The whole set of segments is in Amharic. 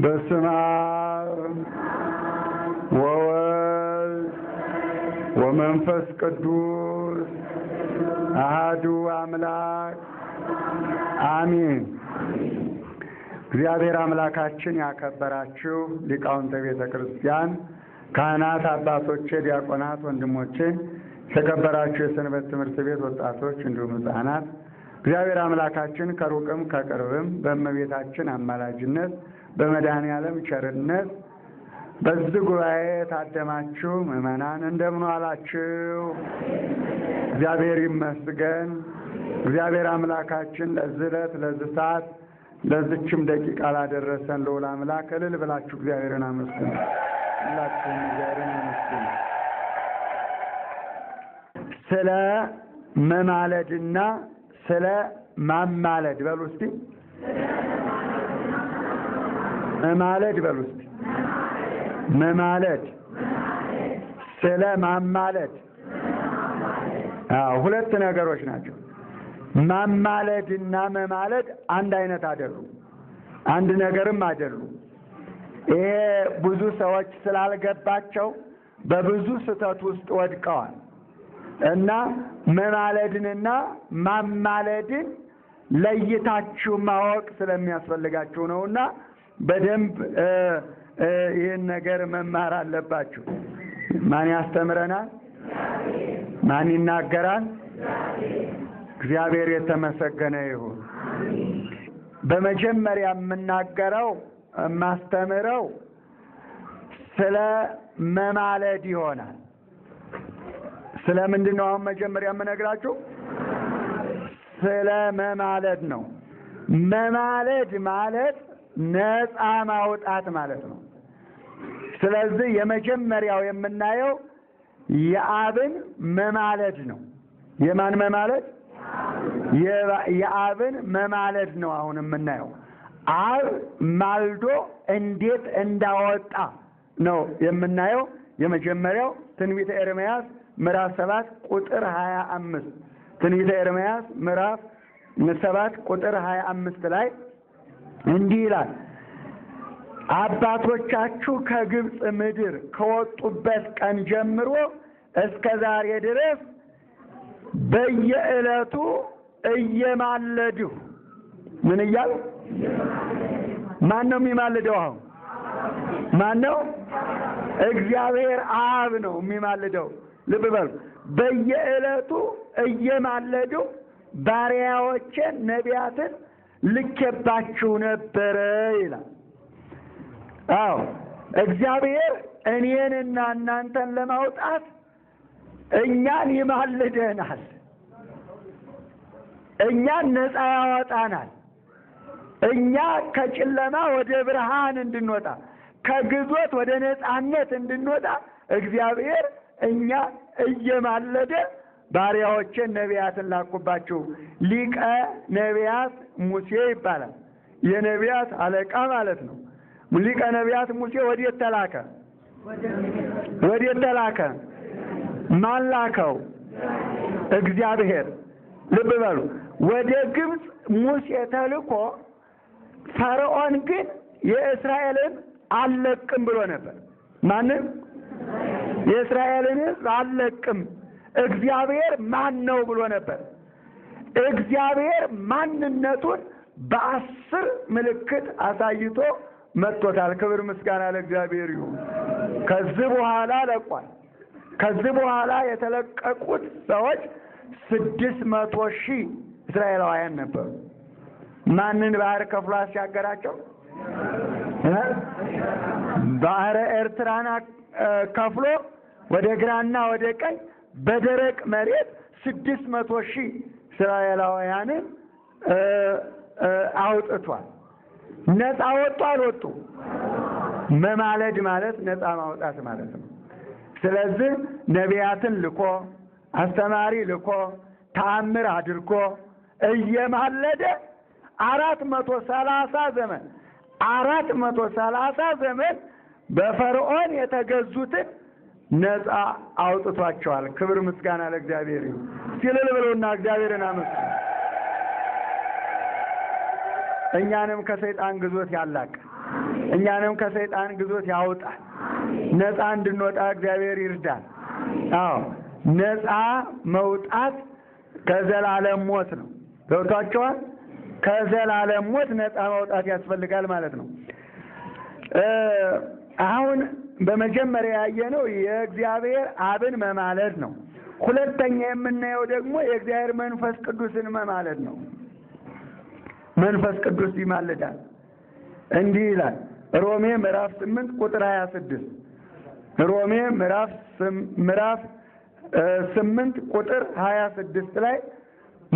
በስመ አብ ወወልድ ወመንፈስ ቅዱስ አሐዱ አምላክ አሜን። እግዚአብሔር አምላካችን ያከበራችሁ ሊቃውንተ ቤተ ክርስቲያን፣ ካህናት፣ አባቶቼ፣ ዲያቆናት፣ ወንድሞቼ፣ የተከበራችሁ የሰንበት ትምህርት ቤት ወጣቶች እንዲሁም ሕፃናት እግዚአብሔር አምላካችን ከሩቅም ከቅርብም በእመቤታችን አማላጅነት በመድኃኔዓለም ቸርነት በዚህ ጉባኤ ታደማችሁ ምእመናን እንደምን ዋላችሁ? እግዚአብሔር ይመስገን። እግዚአብሔር አምላካችን ለዚህ ዕለት ለዚህ ሰዓት ለዚችም ደቂቃ ላደረሰን ልዑል አምላክ እልል ብላችሁ እግዚአብሔርን አመስግኑ። ሁላችሁም እግዚአብሔርን አመስግኑ። ስለ መማለድና ስለ ማማለድ በሉ እስቲ። መማለድ በሉ እስቲ። መማለድ ስለ ማማለድ ሁለት ነገሮች ናቸው። ማማለድና መማለድ አንድ አይነት አይደሉም፣ አንድ ነገርም አይደሉም። ይሄ ብዙ ሰዎች ስላልገባቸው በብዙ ስህተት ውስጥ ወድቀዋል እና መማለድንና ማማለድን ለይታችሁ ማወቅ ስለሚያስፈልጋችሁ ነውና በደንብ ይህን ነገር መማር አለባችሁ። ማን ያስተምረናል? ማን ይናገራል? እግዚአብሔር የተመሰገነ ይሁን። በመጀመሪያ የምናገረው የማስተምረው ስለ መማለድ ይሆናል። ስለ ምንድን ነው? አሁን መጀመሪያ የምነግራችሁ ስለ መማለድ ነው። መማለድ ማለት ነፃ ማውጣት ማለት ነው። ስለዚህ የመጀመሪያው የምናየው የአብን መማለድ ነው። የማን መማለድ? የአብን መማለድ ነው አሁን የምናየው። አብ ማልዶ እንዴት እንዳወጣ ነው የምናየው። የመጀመሪያው ትንቢተ ኤርምያስ ምዕራፍ 7 ቁጥር 25 ትንቢተ ኤርምያስ ምዕራፍ 7 ቁጥር 25 ላይ እንዲህ ይላል፣ አባቶቻችሁ ከግብፅ ምድር ከወጡበት ቀን ጀምሮ እስከ ዛሬ ድረስ በየዕለቱ እየማለድሁ። ምን እያሉ? ማን ነው የሚማልደው? አሁን ማን ነው? እግዚአብሔር አብ ነው የሚማልደው። ልብ በሉ። በየዕለቱ እየማለድሁ ባሪያዎቼን ነቢያትን ልኬባችሁ ነበረ ይላል። አዎ እግዚአብሔር እኔንና እናንተን ለማውጣት እኛን ይማልደናል። እኛን ነፃ ያወጣናል። እኛ ከጨለማ ወደ ብርሃን እንድንወጣ፣ ከግዞት ወደ ነፃነት እንድንወጣ እግዚአብሔር እኛ እየማለደ ባሪያዎችን ነቢያትን ላኩባችሁ። ሊቀ ነቢያት ሙሴ ይባላል። የነቢያት አለቃ ማለት ነው። ሊቀ ነቢያት ሙሴ ወዴት ተላከ? ወዴት ተላከ? ማን ላከው? እግዚአብሔር። ልብ በሉ። ወደ ግብፅ ሙሴ ተልኮ ፈርዖን ግን የእስራኤልን አልለቅም ብሎ ነበር። ማንም የእስራኤልን ሕዝብ አልለቅም። እግዚአብሔር ማን ነው ብሎ ነበር። እግዚአብሔር ማንነቱን በ10 ምልክት አሳይቶ መጥቶታል። ክብር ምስጋና ለእግዚአብሔር ይሁን። ከዚህ በኋላ ለቋል። ከዚህ በኋላ የተለቀቁት ሰዎች 600,000 እስራኤላውያን ነበሩ። ማንን ባህር ከፍሎ አሻገራቸው? ባህረ ኤርትራን ከፍሎ ወደ ግራና ወደ ቀኝ በደረቅ መሬት 600,000 እስራኤላውያንን አውጥቷል። ነፃ ወጡ አልወጡ? መማለድ ማለት ነፃ ማውጣት ማለት ነው። ስለዚህ ነቢያትን ልኮ አስተማሪ ልኮ ተአምር አድርጎ እየማለደ 430 ዘመን በፈርዖን የተገዙትን ነፃ አውጥቷቸዋል። ክብር ምስጋና ለእግዚአብሔር ይሁን። ሲልል ብለውና እግዚአብሔርን አመስግኑ። እኛንም ከሰይጣን ግዞት ያላቅ፣ እኛንም ከሰይጣን ግዞት ያውጣል። ነፃ እንድንወጣ እግዚአብሔር ይርዳል። አዎ ነፃ መውጣት ከዘላለም ሞት ነው። ገብቷቸዋል። ከዘላለም ሞት ነፃ መውጣት ያስፈልጋል ማለት ነው። አሁን በመጀመሪያ ያየነው የእግዚአብሔር አብን መማለድ ነው። ሁለተኛ የምናየው ደግሞ የእግዚአብሔር መንፈስ ቅዱስን መማለድ ነው። መንፈስ ቅዱስ ይማልዳል። እንዲህ ይላል ሮሜ ምዕራፍ 8 ቁጥር 26 ሮሜ ምዕራፍ 8 ቁጥር 26 ላይ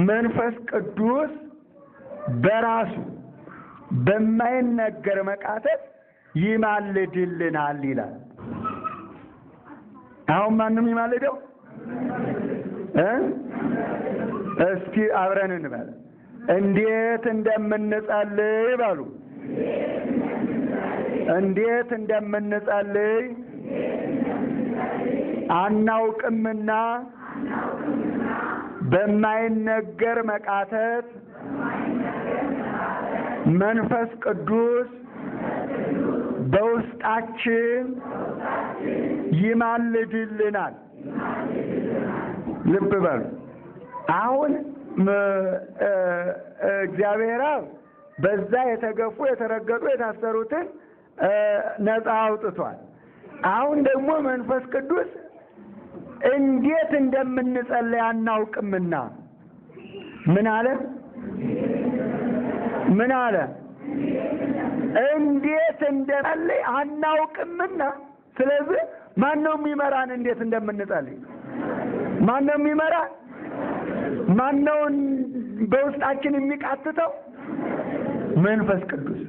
መንፈስ ቅዱስ በራሱ በማይነገር መቃተት ይማልድልናል ይላል። አሁን ማንም ይማልደው? እስኪ አብረን እንበል። እንዴት እንደምንጸልይ ባሉ እንዴት እንደምንጸልይ አናውቅምና በማይነገር መቃተት መንፈስ ቅዱስ በውስጣችን ይማልድልናል። ልብ በሉ። አሁን እግዚአብሔር በዛ የተገፉ የተረገጡ የታሰሩትን ነፃ አውጥቷል። አሁን ደግሞ መንፈስ ቅዱስ እንዴት እንደምንጸልይ አናውቅምና ምን አለ? እንዴት እንደምንጸልይ አናውቅምና። ስለዚህ ማን ነው የሚመራን? እንዴት እንደምንጸልይ ማን ነው የሚመራን? ማን ነው በውስጣችን የሚቃትተው? መንፈስ ቅዱስ።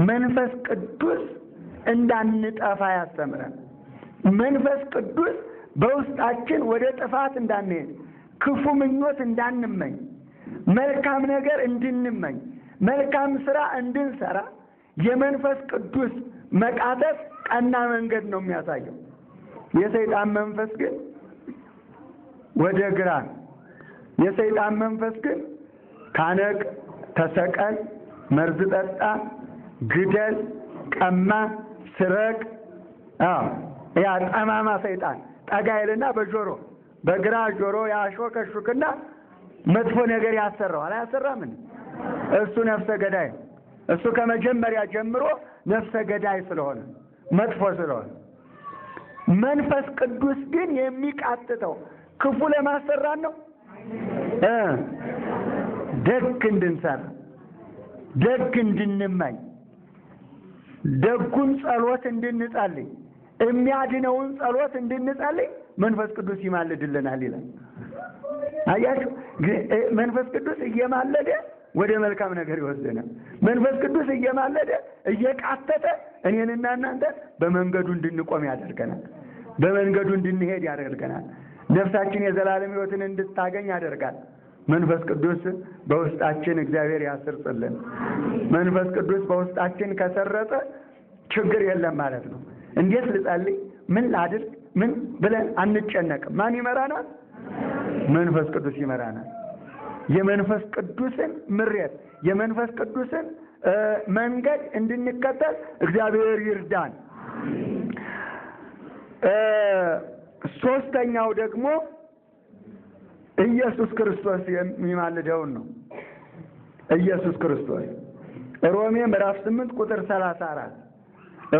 መንፈስ ቅዱስ እንዳንጠፋ ያስተምረን። መንፈስ ቅዱስ በውስጣችን ወደ ጥፋት እንዳንሄድ፣ ክፉ ምኞት እንዳንመኝ፣ መልካም ነገር እንድንመኝ፣ መልካም ስራ እንድንሰራ የመንፈስ ቅዱስ መቃተት ቀና መንገድ ነው የሚያሳየው። የሰይጣን መንፈስ ግን ወደ ግራ፣ የሰይጣን መንፈስ ግን ታነቅ፣ ተሰቀል፣ መርዝ ጠጣ፣ ግደል፣ ቀማ፣ ስረቅ። ያ ጠማማ ሰይጣን ጠጋ ይልና በጆሮ በግራ ጆሮ ያሾከሹክና መጥፎ ነገር ያሰራዋል። አያሰራምን? እሱ ነፍሰ ገዳይ። እሱ ከመጀመሪያ ጀምሮ ነፍሰ ገዳይ ስለሆነ መጥፎ ስለሆነ፣ መንፈስ ቅዱስ ግን የሚቃትተው ክፉ ለማሰራት ነው። ደግ እንድንሰራ፣ ደግ እንድንመኝ፣ ደጉን ጸሎት እንድንጸልይ፣ የሚያድነውን ጸሎት እንድንጸልይ መንፈስ ቅዱስ ይማልድልናል ይላል። አያችሁ፣ መንፈስ ቅዱስ እየማለደ ወደ መልካም ነገር ይወስደናል። መንፈስ ቅዱስ እየማለደ እየቃተተ እኔንና እናንተ በመንገዱ እንድንቆም ያደርገናል። በመንገዱ እንድንሄድ ያደርገናል። ነፍሳችን የዘላለም ሕይወትን እንድታገኝ ያደርጋል። መንፈስ ቅዱስ በውስጣችን እግዚአብሔር ያስርጽልን። መንፈስ ቅዱስ በውስጣችን ከሰረጸ ችግር የለም ማለት ነው። እንዴት ልጸልይ፣ ምን ላድርግ፣ ምን ብለን አንጨነቅም። ማን ይመራናል? መንፈስ ቅዱስ ይመራናል። የመንፈስ ቅዱስን ምሬት፣ የመንፈስ ቅዱስን መንገድ እንድንከተል እግዚአብሔር ይርዳን። ሶስተኛው ደግሞ ኢየሱስ ክርስቶስ የሚማልደውን ነው። ኢየሱስ ክርስቶስ ሮሜ ምዕራፍ 8 ቁጥር 34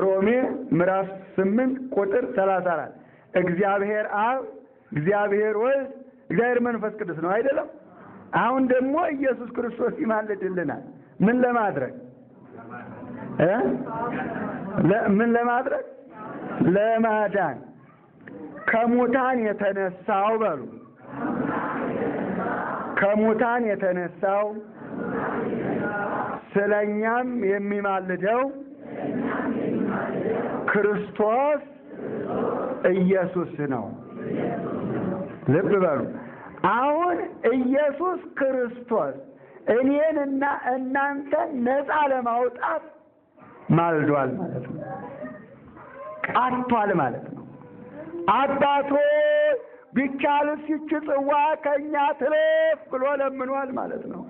ሮሜ ምዕራፍ 8 ቁጥር 34 እግዚአብሔር አብ፣ እግዚአብሔር ወልድ፣ እግዚአብሔር መንፈስ ቅዱስ ነው አይደለም? አሁን ደግሞ ኢየሱስ ክርስቶስ ይማልድልናል። ምን ለማድረግ ምን ለማድረግ? ለማዳን። ከሙታን የተነሳው በሉ፣ ከሙታን የተነሳው ስለኛም የሚማልደው ክርስቶስ ኢየሱስ ነው። ልብ በሉ። አሁን ኢየሱስ ክርስቶስ እኔንና እናንተን ነፃ ለማውጣት ማልዷል ማለት ነው። ቃቷል ማለት ነው። አባቶ ቢቻልስ ይህች ጽዋ ከእኛ ትለፍ ብሎ ለምኗል ማለት ነው።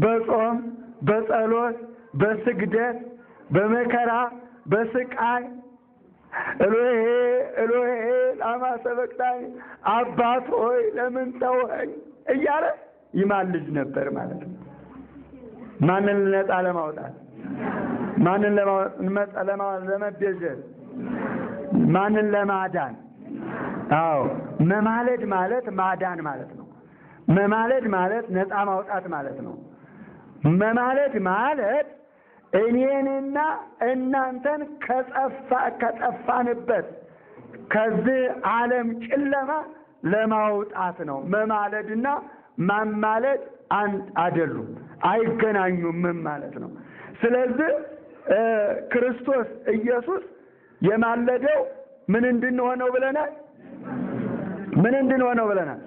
በጾም በጸሎት በስግደት በመከራ በስቃይ ኤሎሄ ኤሎሄ ላማ ሰበቅታኒ አባት ሆይ ለምን ተውኸኝ እያለ ይማልድ ነበር ማለት ነው። ማንን ነፃ ለማውጣት? ማንን ለመቤዠት? ማንን ለማዳን? አዎ መማለድ ማለት ማዳን ማለት ነው። መማለድ ማለት ነፃ ማውጣት ማለት ነው። መማለድ ማለት እኔንና እናንተን ከጠፋንበት ከዚህ ዓለም ጨለማ ለማውጣት ነው። መማለድና ማማለድ አንድ አይደሉም፣ አይገናኙም ማለት ነው። ስለዚህ ክርስቶስ ኢየሱስ የማለደው ምን እንድንሆነው ብለናል? ምን እንድንሆነው ብለናል?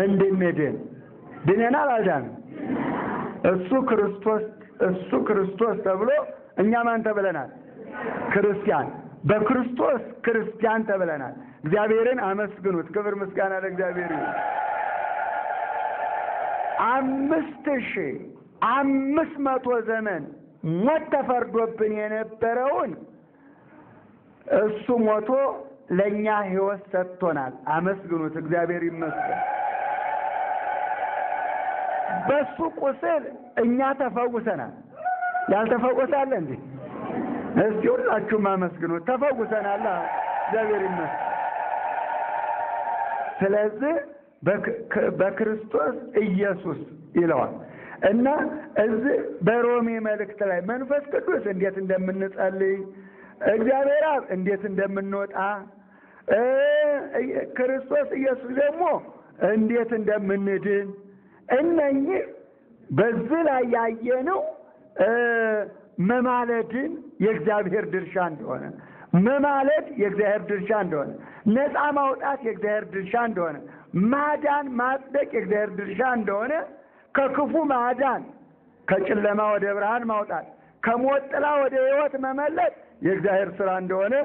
እንድንድን። ድነናል አልዳንም? እሱ ክርስቶስ ተብሎ እኛ ማን ተብለናል? ክርስቲያን። በክርስቶስ ክርስቲያን ተብለናል። እግዚአብሔርን አመስግኑት። ክብር ምስጋና ለእግዚአብሔር ይሁን። 5500 ዘመን ሞት ተፈርዶብን የነበረውን እሱ ሞቶ ለኛ ሕይወት ሰጥቶናል። አመስግኑት። እግዚአብሔር ይመስገን። በሱ ቁስል እኛ ተፈውሰናል። ያልተፈወሳለ እንዴ? እስቲ ሁላችሁም አመስግኑት። ተፈውሰናል። እግዚአብሔር ይመስገን። ስለዚህ በክርስቶስ ኢየሱስ ይለዋል እና እዚህ በሮሜ መልእክት ላይ መንፈስ ቅዱስ እንዴት እንደምንጸልይ፣ እግዚአብሔር አብ እንዴት እንደምንወጣ፣ ክርስቶስ ኢየሱስ ደግሞ እንዴት እንደምንድን እነኚህ በዚህ ላይ ያየነው መማለድን የእግዚአብሔር ድርሻ እንደሆነ፣ መማለድ የእግዚአብሔር ድርሻ እንደሆነ፣ ነፃ ማውጣት የእግዚአብሔር ድርሻ እንደሆነ፣ ማዳን ማጽደቅ የእግዚአብሔር ድርሻ እንደሆነ፣ ከክፉ ማዳን፣ ከጨለማ ወደ ብርሃን ማውጣት፣ ከሞት ጥላ ወደ ሕይወት መመለስ የእግዚአብሔር ሥራ እንደሆነ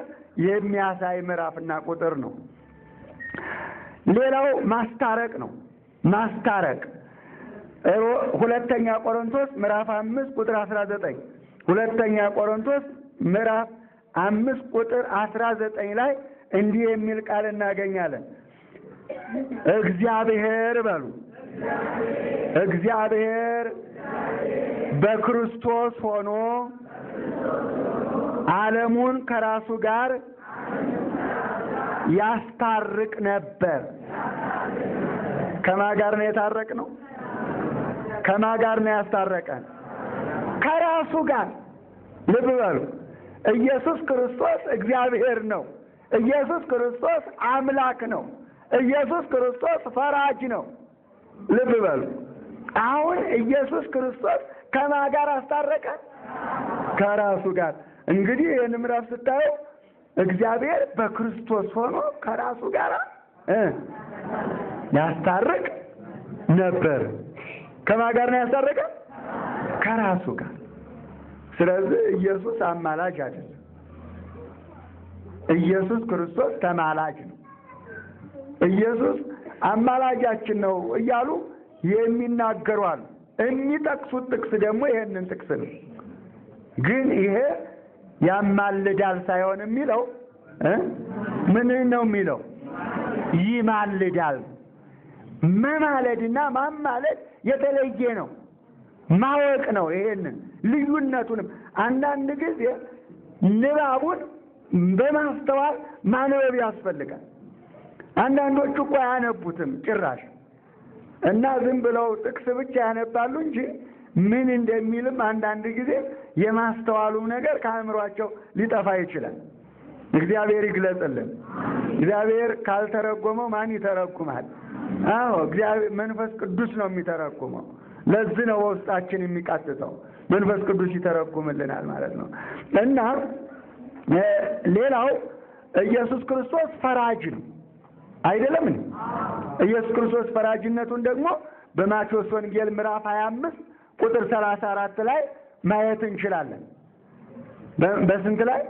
የሚያሳይ ምዕራፍና ቁጥር ነው። ሌላው ማስታረቅ ነው። ማስታረቅ ሁለተኛ ቆሮንቶስ ምዕራፍ 5 ቁጥር 19 ሁለተኛ ቆሮንቶስ ምዕራፍ 5 ቁጥር 19 ላይ እንዲህ የሚል ቃል እናገኛለን። እግዚአብሔር በሉ እግዚአብሔር በክርስቶስ ሆኖ ዓለሙን ከራሱ ጋር ያስታርቅ ነበር። ከማን ጋር ነው የታረቅነው? ከማን ጋር ነው ያስታረቀን? ከራሱ ጋር። ልብ በሉ። ኢየሱስ ክርስቶስ እግዚአብሔር ነው። ኢየሱስ ክርስቶስ አምላክ ነው። ኢየሱስ ክርስቶስ ፈራጅ ነው። ልብ በሉ። አሁን ኢየሱስ ክርስቶስ ከማን ጋር አስታረቀን? ከራሱ ጋር። እንግዲህ ይህን ምዕራፍ ስታዩ እግዚአብሔር በክርስቶስ ሆኖ ከራሱ ጋር ያስታርቅ ነበር። ከማን ጋር ነው ያስታረቀን? ከራሱ ጋር። ስለዚህ ኢየሱስ አማላጅ አይደለም። ኢየሱስ ክርስቶስ ተማላጅ ነው። ኢየሱስ አማላጃችን ነው እያሉ የሚናገሩ አሉ። የሚጠቅሱት ጥቅስ ደግሞ ይሄንን ጥቅስ ነው። ግን ይሄ ያማልዳል ሳይሆን የሚለው ምን ነው የሚለው? ይማልዳል። መማለድና ማማለድ የተለየ ነው። ማወቅ ነው። ይሄንን ልዩነቱንም አንዳንድ ጊዜ ንባቡን በማስተዋል ማንበብ ያስፈልጋል። አንዳንዶቹ እኮ አያነቡትም ጭራሽ እና ዝም ብለው ጥቅስ ብቻ ያነባሉ እንጂ ምን እንደሚልም አንዳንድ ጊዜ የማስተዋሉ ነገር ከአእምሯቸው ሊጠፋ ይችላል። እግዚአብሔር ይግለጽልን። እግዚአብሔር ካልተረጎመው ማን ይተረጉማል? አዎ እግዚአብሔር መንፈስ ቅዱስ ነው የሚተረጉመው። ለዚህ ነው በውስጣችን የሚቃትተው። መንፈስ ቅዱስ ይተረጉምልናል ማለት ነው። እና ሌላው ኢየሱስ ክርስቶስ ፈራጅ ነው አይደለም? ኢየሱስ ክርስቶስ ፈራጅነቱን ደግሞ በማቴዎስ ወንጌል ምዕራፍ 25 ቁጥር 34 ላይ ማየት እንችላለን። በስንት ላይ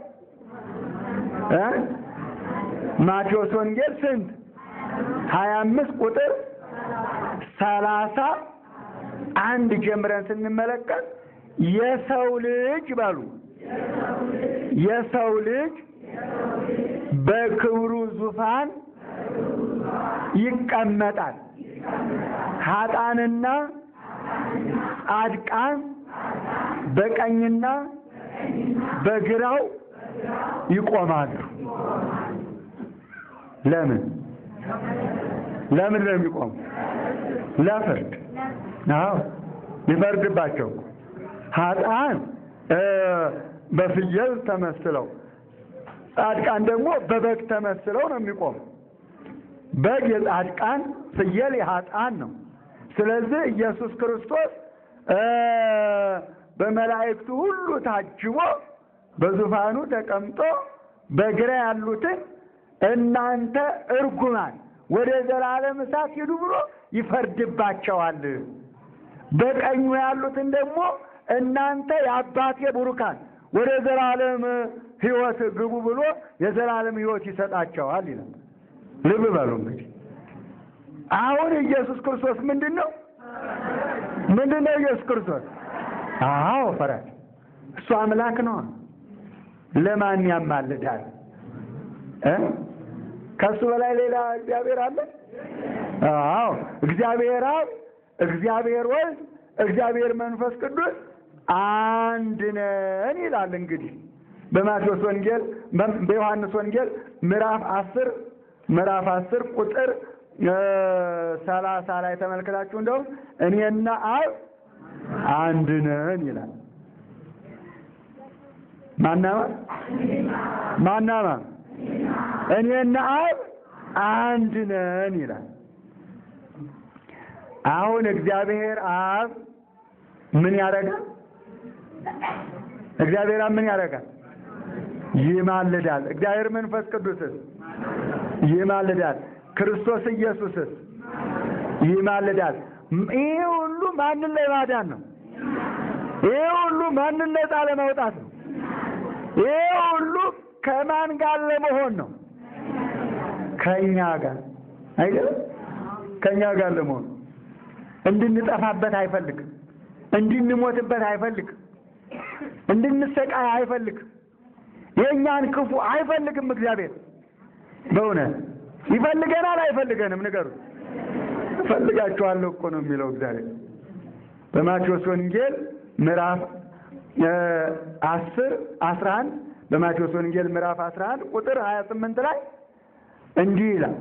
ማቴዎስ ወንጌል ስንት 25 ቁጥር 31 ጀምረን ስንመለከት የሰው ልጅ ባሉ የሰው ልጅ በክብሩ ዙፋን ይቀመጣል፣ ኃጥአንና ጻድቃን በቀኝና በግራው ይቆማሉ። ለምን ነው የሚቆሙ? ለፍርድ። አዎ ይፈርድባቸው። ኃጥአን በፍየል ተመስለው፣ ጻድቃን ደግሞ በበግ ተመስለው ነው የሚቆሙ። በግ የጻድቃን፣ ፍየል የኃጥአን ነው። ስለዚህ ኢየሱስ ክርስቶስ በመላእክቱ ሁሉ ታጅቦ በዙፋኑ ተቀምጦ በግራ ያሉትን እናንተ እርጉማን ወደ ዘላለም እሳት ሂዱ ብሎ ይፈርድባቸዋል፣ በቀኙ ያሉትን ደግሞ እናንተ የአባቴ ቡሩካን ወደ ዘላለም ሕይወት ግቡ ብሎ የዘላለም ሕይወት ይሰጣቸዋል ይላል። ልብ በሉ እንግዲህ አሁን ኢየሱስ ክርስቶስ ምንድነው ኢየሱስ ክርስቶስ? አዎ ፈራጅ። እሱ አምላክ ነው። ለማን ያማልዳል? ከሱ በላይ ሌላ እግዚአብሔር አለ? አዎ እግዚአብሔር አብ፣ እግዚአብሔር ወልድ፣ እግዚአብሔር መንፈስ ቅዱስ አንድ ነን ይላል። እንግዲህ በማቴዎስ ወንጌል በዮሐንስ ወንጌል ምዕራፍ 10 ቁጥር 30 ላይ ተመልክታችሁ እንደው እኔና አብ አንድ ነን ይላል። ማናማ እኔና አብ አንድ ነን ይላል። አሁን እግዚአብሔር አብ ምን ያደርጋል? እግዚአብሔር አብ ምን ያደርጋል? ይማልዳል። እግዚአብሔር መንፈስ ቅዱስስ ይማልዳል። ክርስቶስ ኢየሱስስ ይማልዳል። ይሄ ሁሉ ማንን ለማዳን ነው? ይሄ ሁሉ ማንን ነፃ ለማውጣት ነው? ይሄ ሁሉ ከማን ጋር ለመሆን ነው? ከኛ ጋር አይደል? ከኛ ጋር ለመሆን። እንድንጠፋበት አይፈልግም። እንድንሞትበት አይፈልግም። እንድንሰቃይ አይፈልግም። የኛን ክፉ አይፈልግም። እግዚአብሔር በእውነት ይፈልገናል አይፈልገንም? ንገሩ። እፈልጋችኋለሁ እኮ ነው የሚለው እግዚአብሔር በማቴዎስ ወንጌል ምዕራፍ 11 በማቴዎስ ወንጌል ምዕራፍ 11 ቁጥር 28 ላይ እንዲህ ይላል፣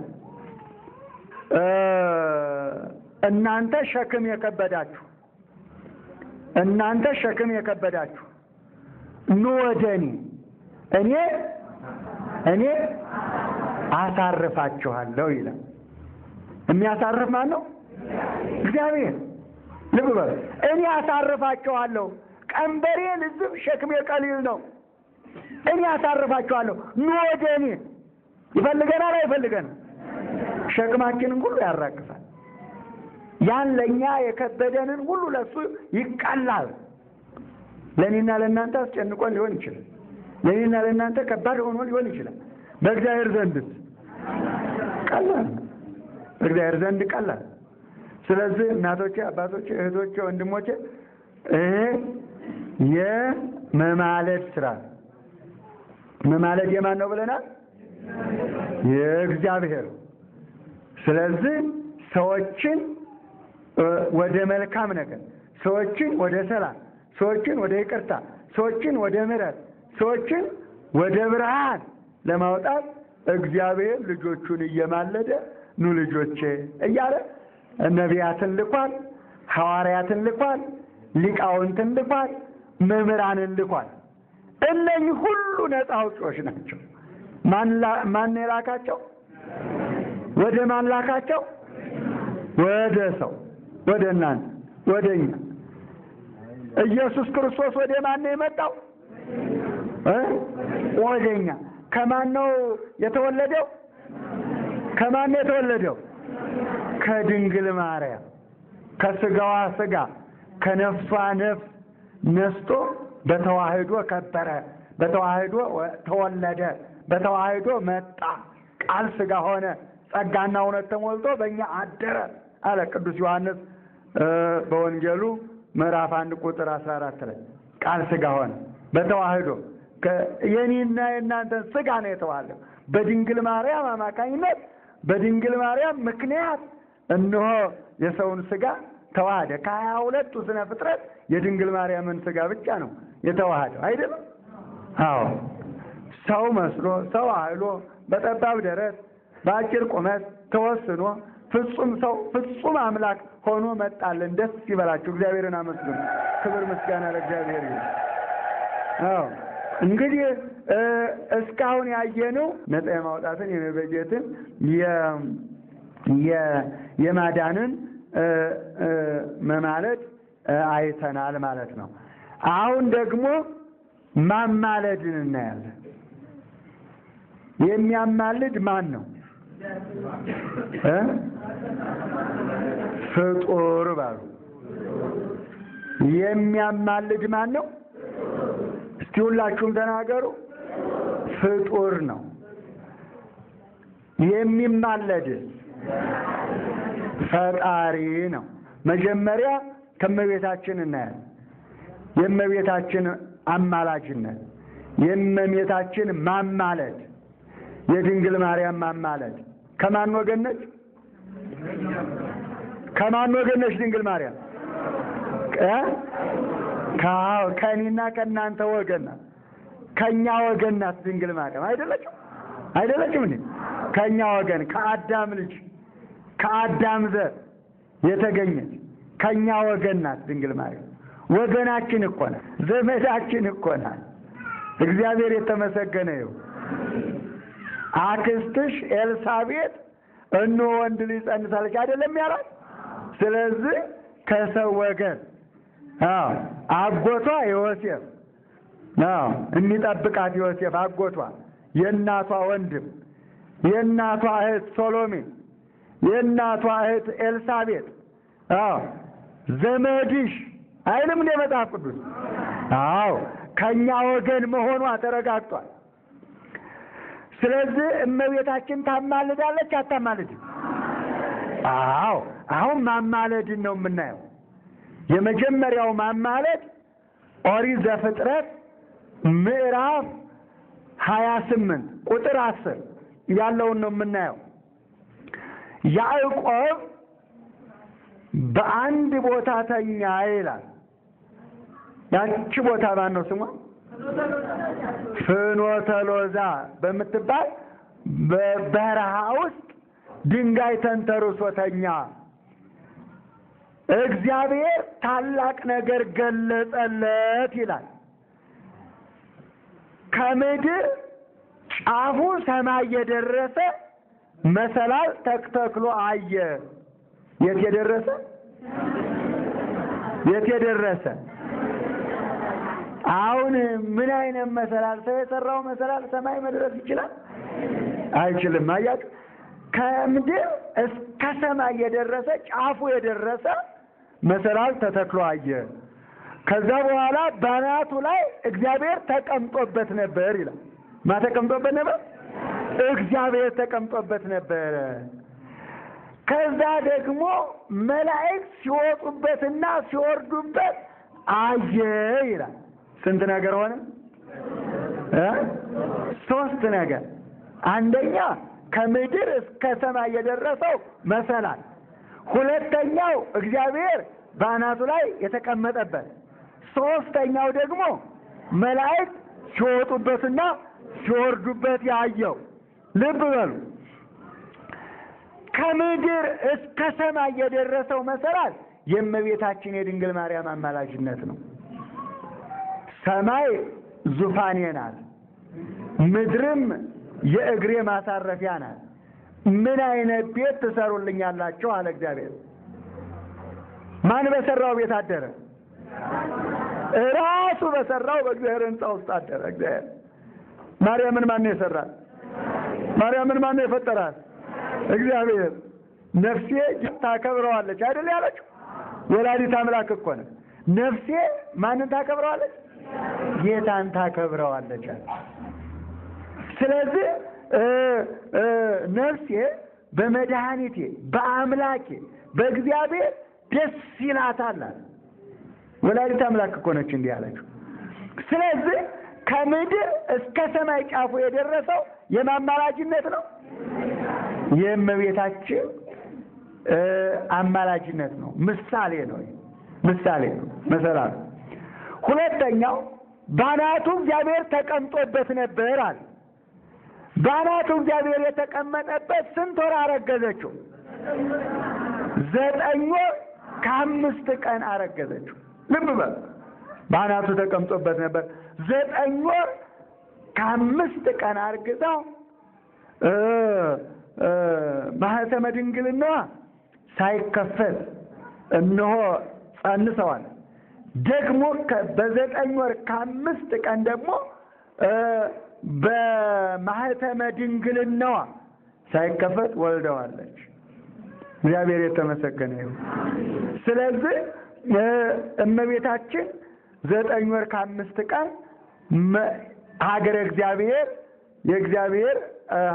እናንተ ሸክም የከበዳችሁ ኑ ወደ እኔ አሳርፋችኋለሁ ይላል። የሚያሳርፍ ማን ነው? እግዚአብሔር። ልብ በሉ። እኔ አሳርፋችኋለሁ፣ ቀንበሬ ልዝብ፣ ሸክሜ ቀሊል ነው። እኔ አሳርፋችኋለሁ፣ ኑ ወደ እኔ። ይፈልገናል አይፈልገንም? ሸክማችንን ሁሉ ያራግፋል። ያን ለእኛ የከበደንን ሁሉ ለሱ ይቀላል። ለእኔና ለእናንተ አስጨንቆን ሊሆን ይችላል። ለእኔና ለእናንተ ከባድ ሆኖ ሊሆን ይችላል። በእግዚአብሔር ዘንድስ ቀላል፣ በእግዚአብሔር ዘንድ ቀላል። ስለዚህ እናቶቼ፣ አባቶቼ፣ እህቶቼ፣ ወንድሞቼ የመማለድ ስራ መማለድ የማን ነው ብለናል? የእግዚአብሔር። ስለዚህ ሰዎችን ወደ መልካም ነገር፣ ሰዎችን ወደ ሰላም፣ ሰዎችን ወደ ይቅርታ፣ ሰዎችን ወደ ምሕረት፣ ሰዎችን ወደ ብርሃን ለማውጣት እግዚአብሔር ልጆቹን እየማለደ ኑ ልጆቼ እያለ ነቢያትን ልኳል፣ ሐዋርያትን ልኳል፣ ሊቃውንትን ልኳል፣ መምህራንን ልኳል። እነኚህ ሁሉ ነፃ አውጪዎች ናቸው። ማን የላካቸው? ወደ ማን ላካቸው? ወደ ሰው፣ ወደ እናንተ፣ ወደ እኛ። ኢየሱስ ክርስቶስ ወደ ማን ነው የመጣው? ወደኛ። ከማን ነው የተወለደው? ከማን ነው የተወለደው? ከድንግል ማርያም። ከስጋዋ ስጋ ከነፍሷ ነፍስ ነስቶ በተዋህዶ ከበረ፣ በተዋህዶ ተወለደ፣ በተዋህዶ መጣ። ቃል ስጋ ሆነ፣ ጸጋና እውነት ተሞልቶ በእኛ አደረ አለ ቅዱስ ዮሐንስ በወንጌሉ ምዕራፍ 1 ቁጥር 14 ላይ። ቃል ስጋ ሆነ በተዋህዶ የኔና የእናንተን ስጋ ነው የተዋህደው። በድንግል ማርያም አማካኝነት በድንግል ማርያም ምክንያት እነሆ የሰውን ስጋ ተዋህደ። ከ22ቱ ስነ ፍጥረት የድንግል ማርያምን ስጋ ብቻ ነው የተዋህደው አይደለም? አዎ። ሰው መስሎ ሰው አህሎ በጠባብ ደረት በአጭር ቁመት ተወስኖ ፍጹም ሰው ፍጹም አምላክ ሆኖ መጣልን። ደስ ይበላችሁ፣ እግዚአብሔርን አመስግኑ። ክብር ምስጋና ለእግዚአብሔር ይሁን። አዎ እንግዲህ እስካሁን ያየነው ነፃ የማውጣትን የመበጀትን የማዳንን መማለድ አይተናል ማለት ነው። አሁን ደግሞ ማማለድን እናያለን። የሚያማልድ ማን ነው? ፍጡር ባሉ። የሚያማልድ ማን ነው? እስቲ ሁላችሁም ተናገሩ። ፍጡር ነው። የሚማለድ ፈጣሪ ነው። መጀመሪያ ከመቤታችን እናያለን። የመቤታችን አማላጅነት፣ የመቤታችን ማማለድ፣ የድንግል ማርያም ማማለድ ከማን ወገን ነች? ከማን ወገን ነች ድንግል ማርያም? ከእኔና ከእናንተ ወገን ናት። ከእኛ ወገን ናት ድንግል ማርያም። አይደለችም? አይደለችም እንዴ? ከእኛ ወገን ከአዳም ልጅ ከአዳም ዘር የተገኘች ከእኛ ወገን ናት ድንግል ማርያም። ወገናችን እኮ ናት፣ ዘመዳችን እኮ ናት። እግዚአብሔር የተመሰገነ ይሁን። አክስትሽ ኤልሳቤጥ እነሆ ወንድ ልጅ ጸንሳለች አይደለም ያላት? ስለዚህ ከሰው ወገን አጎቷ ዮሴፍ የሚጠብቃት ዮሴፍ አጎቷ፣ የእናቷ ወንድም፣ የእናቷ እህት ሶሎሜ፣ የእናቷ እህት ኤልሳቤጥ ዘመድሽ አይልም እንደ መጽሐፍ ቅዱስ? አዎ ከእኛ ወገን መሆኗ ተረጋግጧል። ስለዚህ እመቤታችን ታማልዳለች አታማልድም? አዎ። አሁን ማማለድን ነው የምናየው። የመጀመሪያው ማማለድ ኦሪት ዘፍጥረት ምዕራፍ 28 ቁጥር 10 ያለውን ነው የምናየው። ያዕቆብ በአንድ ቦታ ተኛ ይላል። ያቺ ቦታ ማን ነው ስሟ? ፍኖተ ሎዛ በምትባል በበረሃ ውስጥ ድንጋይ ተንተርሶ ተኛ። እግዚአብሔር ታላቅ ነገር ገለጸለት ይላል። ከምድር ጫፉ ሰማይ የደረሰ መሰላል ተክተክሎ አየ። የት የደረሰ? የት የደረሰ? አሁን ምን አይነት መሰላል? ሰው የሰራው መሰላል ሰማይ መድረስ ይችላል? አይችልም። አያችሁ፣ ከምድር እስከ ሰማይ የደረሰ ጫፉ የደረሰ መሰላል ተተክሎ አየ። ከዛ በኋላ በአናቱ ላይ እግዚአብሔር ተቀምጦበት ነበር ይላል። ማ ተቀምጦበት ነበር? እግዚአብሔር ተቀምጦበት ነበር። ከዛ ደግሞ መላእክት ሲወጡበትና ሲወርዱበት አየ ይላል። ስንት ነገር ሆነ? 3 ነገር። አንደኛ ከምድር እስከ ሰማይ የደረሰው መሰላል፣ ሁለተኛው እግዚአብሔር በአናቱ ላይ የተቀመጠበት፣ ሶስተኛው ደግሞ መላእክት ሲወጡበትና ሲወርዱበት ያየው። ልብ በሉ፣ ከምድር እስከ ሰማይ የደረሰው መሰላል የእመቤታችን የድንግል ማርያም አማላጅነት ነው። ሰማይ ዙፋኔ ናት፣ ምድርም የእግሬ ማሳረፊያ ናት። ምን አይነት ቤት ትሰሩልኛላችሁ አለ እግዚአብሔር። ማን በሰራው ቤት አደረ? ራሱ በሰራው በእግዚአብሔር ሕንጻ ውስጥ አደረ። እግዚአብሔር ማርያምን ማን ነው የሰራት? ማርያምን ማን ነው የፈጠራት? እግዚአብሔር። ነፍሴ ታከብረዋለች አይደል ያለችው? ወላዲት አምላክ እኮ ነው። ነፍሴ ማንን ታከብረዋለች? ጌታን ታከብረዋለች። ስለዚህ ነፍሴ በመድኃኒቴ በአምላኬ በእግዚአብሔር ደስ ይላታል። ወላዲት አምላክ እኮ ነች እንዲህ ያለችው። ስለዚህ ከምድር እስከ ሰማይ ጫፉ የደረሰው የማማላጅነት ነው፣ የእመቤታችን አማላጅነት ነው። ምሳሌ ነው፣ ምሳሌ ነው፣ መሰላል። ሁለተኛው ባናቱ እግዚአብሔር ተቀምጦበት ነበር አለ። ባናቱ እግዚአብሔር የተቀመጠበት ስንት ወር አረገዘችው? 9 ወር ከ5 ቀን አረገዘችው። ልብ በል፣ ባናቱ ተቀምጦበት ነበር 9 ወር ከ5 ቀን አርግዛ ማኅተመ ድንግልናዋ ሳይከፈት እነሆ ጸንሰዋል። ደግሞ በ9 ወር ከ5 ቀን ደግሞ በማኅተመ ድንግልናዋ ሳይከፈት ወልደዋለች። እግዚአብሔር የተመሰገነ ይሁን። ስለዚህ እመቤታችን 9 ወር ከ5 ቀን ሀገረ እግዚአብሔር የእግዚአብሔር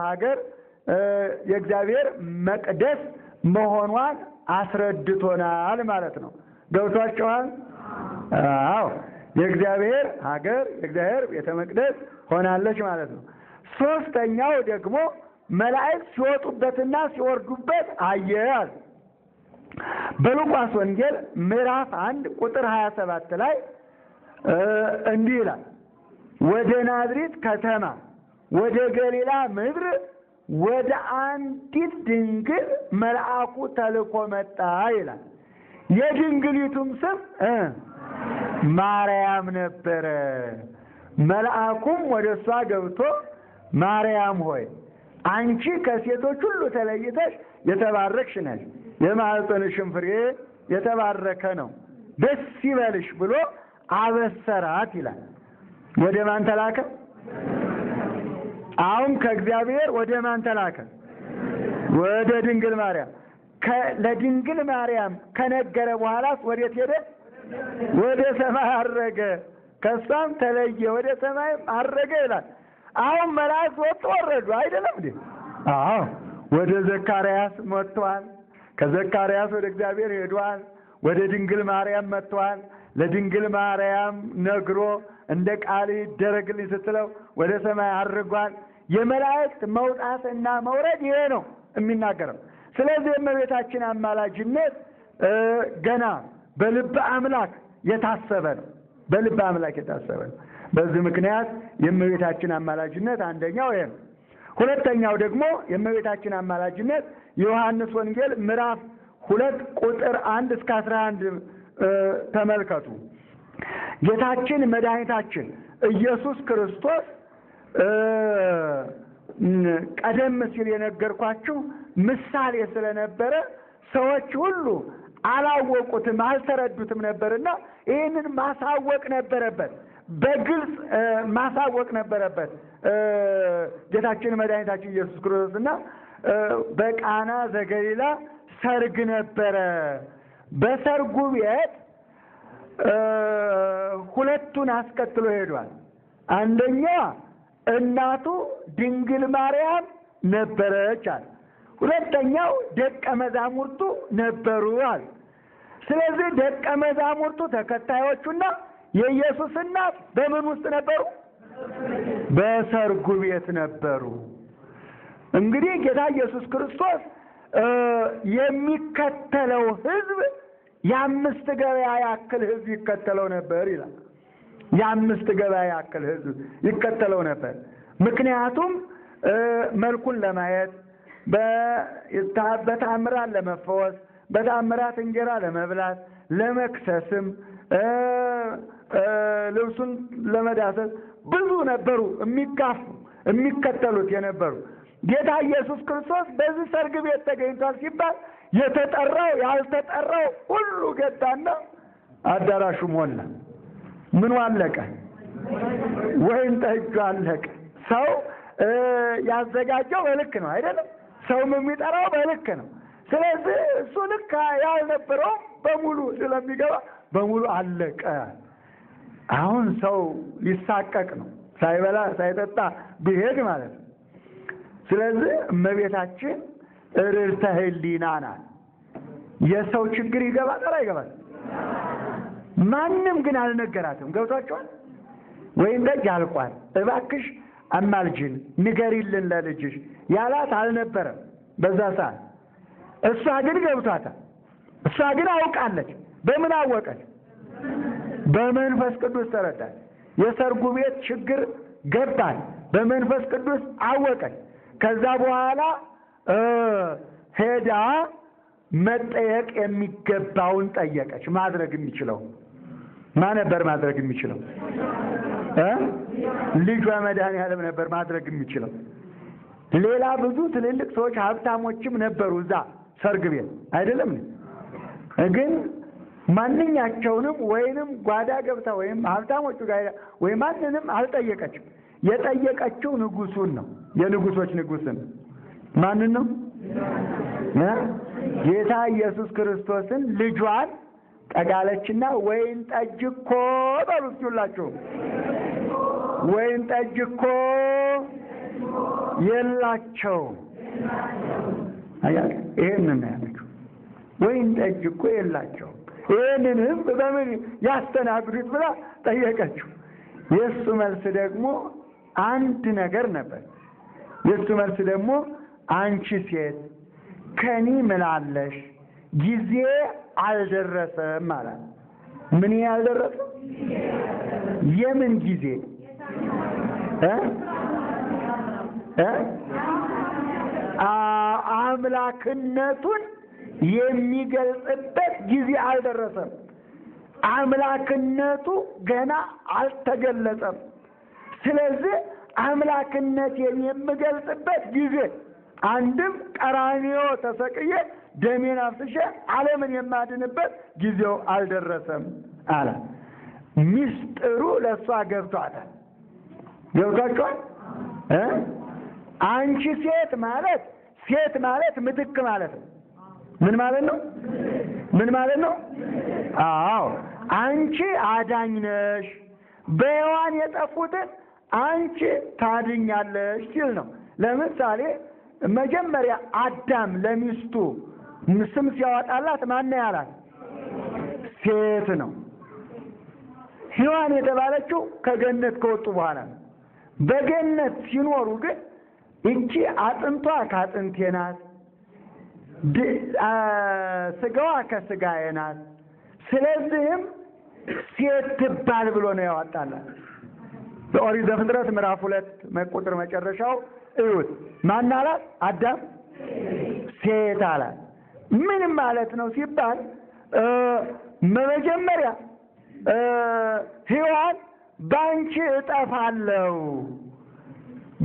ሀገር የእግዚአብሔር መቅደስ መሆኗን አስረድቶናል ማለት ነው። ገብቷችኋል? አዎ፣ የእግዚአብሔር ሀገር የእግዚአብሔር ቤተ መቅደስ ሆናለች ማለት ነው። ሶስተኛው ደግሞ መላእክት ሲወጡበትና ሲወርዱበት አየያል። በሉቃስ ወንጌል ምዕራፍ 1 ቁጥር 27 ላይ እንዲህ ይላል፣ ወደ ናዝሬት ከተማ ወደ ገሊላ ምድር ወደ አንዲት ድንግል መልአኩ ተልኮ መጣ ይላል። የድንግሊቱም ስም ማርያም ነበረ። መልአኩም ወደ እሷ ገብቶ ማርያም ሆይ አንቺ ከሴቶች ሁሉ ተለይተሽ የተባረክሽ ነሽ፣ የማኅፀንሽም ፍሬ የተባረከ ነው፣ ደስ ይበልሽ ብሎ አበሰራት ይላል። ወደ ማን ተላከ? አሁን ከእግዚአብሔር ወደ ማን ተላከ? ወደ ድንግል ማርያም። ለድንግል ማርያም ከነገረ በኋላስ ወዴት ሄደ? ወደ ሰማይ አረገ። ከሷም ተለየ፣ ወደ ሰማይ አረገ ይላል። አሁን መላእክት ወጡ ወረዱ አይደለም እንዴ? አዎ፣ ወደ ዘካርያስ መጥቷል። ከዘካርያስ ወደ እግዚአብሔር ሄዷል። ወደ ድንግል ማርያም መጥቷል። ለድንግል ማርያም ነግሮ እንደ ቃል ይደረግልኝ ስትለው ወደ ሰማይ አርጓል። የመላእክት መውጣትና መውረድ ይሄ ነው የሚናገረው። ስለዚህ የእመቤታችን አማላጅነት ገና በልበ አምላክ የታሰበ ነው። በልበ አምላክ የታሰበ ነው። በዚህ ምክንያት የእመቤታችን አማላጅነት አንደኛው ይሄ ነው። ሁለተኛው ደግሞ የእመቤታችን አማላጅነት ዮሐንስ ወንጌል ምዕራፍ 2 ቁጥር 1 እስከ 11 ተመልከቱ። ጌታችን መድኃኒታችን ኢየሱስ ክርስቶስ ቀደም ሲል የነገርኳችሁ ምሳሌ ስለነበረ ሰዎች ሁሉ አላወቁትም፣ አልተረዱትም ነበርና ይህንን ማሳወቅ ነበረበት፣ በግልጽ ማሳወቅ ነበረበት። ጌታችን መድኃኒታችን ኢየሱስ ክርስቶስና በቃና ዘገሊላ ሰርግ ነበረ። በሰርጉ ቤት ሁለቱን አስከትሎ ሄዷል። አንደኛ እናቱ ድንግል ማርያም ነበረች አለ። ሁለተኛው ደቀ መዛሙርቱ ነበሩ አለ። ስለዚህ ደቀ መዛሙርቱ ተከታዮቹና የኢየሱስ እናት በምን ውስጥ ነበሩ? በሰርጉ ቤት ነበሩ። እንግዲህ ጌታ ኢየሱስ ክርስቶስ የሚከተለው ሕዝብ የ5 ገበያ ያክል ሕዝብ ይከተለው ነበር ይላል። የ5 ገበያ ያክል ሕዝብ ይከተለው ነበር። ምክንያቱም መልኩን ለማየት፣ በተአምራት ለመፈወስ፣ በተአምራት እንጀራ ለመብላት፣ ለመክሰስም ልብሱን ለመዳሰስ ብዙ ነበሩ የሚጋፉ የሚከተሉት የነበሩ። ጌታ ኢየሱስ ክርስቶስ በዚህ ሰርግ ቤት ተገኝቷል ሲባል የተጠራው ያልተጠራው ሁሉ ገባና አዳራሹ ሞላ። ምኑ አለቀ? ወይን ጠጁ አለቀ። ሰው ያዘጋጀው በልክ ነው አይደለም? ሰውም የሚጠራው በልክ ነው። ስለዚህ እሱ ልክ ያልነበረው በሙሉ ስለሚገባ በሙሉ አለቀ። አሁን ሰው ሊሳቀቅ ነው፣ ሳይበላ ሳይጠጣ ቢሄድ ማለት ነው። ስለዚህ እመቤታችን ርርተ ህሊና ናት። የሰው ችግር ይገባታል አይገባል? ማንም ግን አልነገራትም። ገብቷቸዋል? ወይን ጠጅ አልቋል፣ እባክሽ አማልጅን ንገሪልን ለልጅሽ ያላት አልነበረም በዛ ሰዓት። እሷ ግን ገብቷታል። እሷ ግን አውቃለች። በምን አወቀች? በመንፈስ ቅዱስ ተረዳች። የሰርጉ ቤት ችግር ገባል። በመንፈስ ቅዱስ አወቀች። ከዛ በኋላ ሄዳ መጠየቅ የሚገባውን ጠየቀች። ማድረግ የሚችለው ማን ነበር? ማድረግ የሚችለው ልጇ መድኃኒዓለም ነበር ማድረግ የሚችለው። ሌላ ብዙ ትልልቅ ሰዎች ሀብታሞችም ነበሩ እዛ ሰርግ ቤት አይደለም። ግን ማንኛቸውንም ወይንም ጓዳ ገብታ ወይም ሀብታሞቹ ጋር ወይም ማንንም አልጠየቀችም። የጠየቀችው ንጉሱን ነው። የንጉሶች ንጉስን ማንን ነው? ጌታ ኢየሱስ ክርስቶስን ልጇን ጠጋለችና ወይን ጠጅ እኮ በሉት ሁላችሁ፣ ወይን ጠጅ እኮ የላቸውም። ይሄንን ያለችው ወይን ጠጅ እኮ የላቸውም፣ ይሄንን ህዝብ በምን ያስተናግዱት ብላ ጠየቀችው። የእሱ መልስ ደግሞ አንድ ነገር ነበር። የእሱ መልስ ደግሞ አንቺ ሴት ከኒ ምን አለሽ? ጊዜ አልደረሰም አላት። ምን ያልደረሰም? የምን ጊዜ? አምላክነቱን የሚገልጽበት ጊዜ አልደረሰም። አምላክነቱ ገና አልተገለጸም። ስለዚህ አምላክነቴን የምገልጽበት ጊዜ አንድም ቀራንዮ ተሰቅዬ ደሜን አፍስሼ ዓለምን የማድንበት ጊዜው አልደረሰም አለ። ሚስጥሩ ለእሷ ገብቷታል። ገብቷቸዋል? አንቺ ሴት ማለት ምትክ ማለት ነው። ምን ማለት ነው? ምን ማለት ነው? አዎ አንቺ አዳኝ ነሽ፣ በሔዋን የጠፉትን አንቺ ታድኛለሽ ሲል ነው። ለምሳሌ መጀመሪያ አዳም ለሚስቱ ስም ሲያወጣላት ማን ያላት? ሴት ነው። ሔዋን የተባለችው ከገነት ከወጡ በኋላ ነው። በገነት ሲኖሩ ግን እቺ አጥንቷ ከአጥንቴ ናት፣ ስጋዋ ከስጋዬ ናት፣ ስለዚህም ሴት ትባል ብሎ ነው ያወጣላት። በኦሪት ዘፍጥረት ምዕራፍ 2 ቁጥር መጨረሻው እዩት። ማን አላት? አዳም ሴት አላት። ምን ማለት ነው ሲባል መጀመሪያ ሔዋን ባንቺ እጠፋለሁ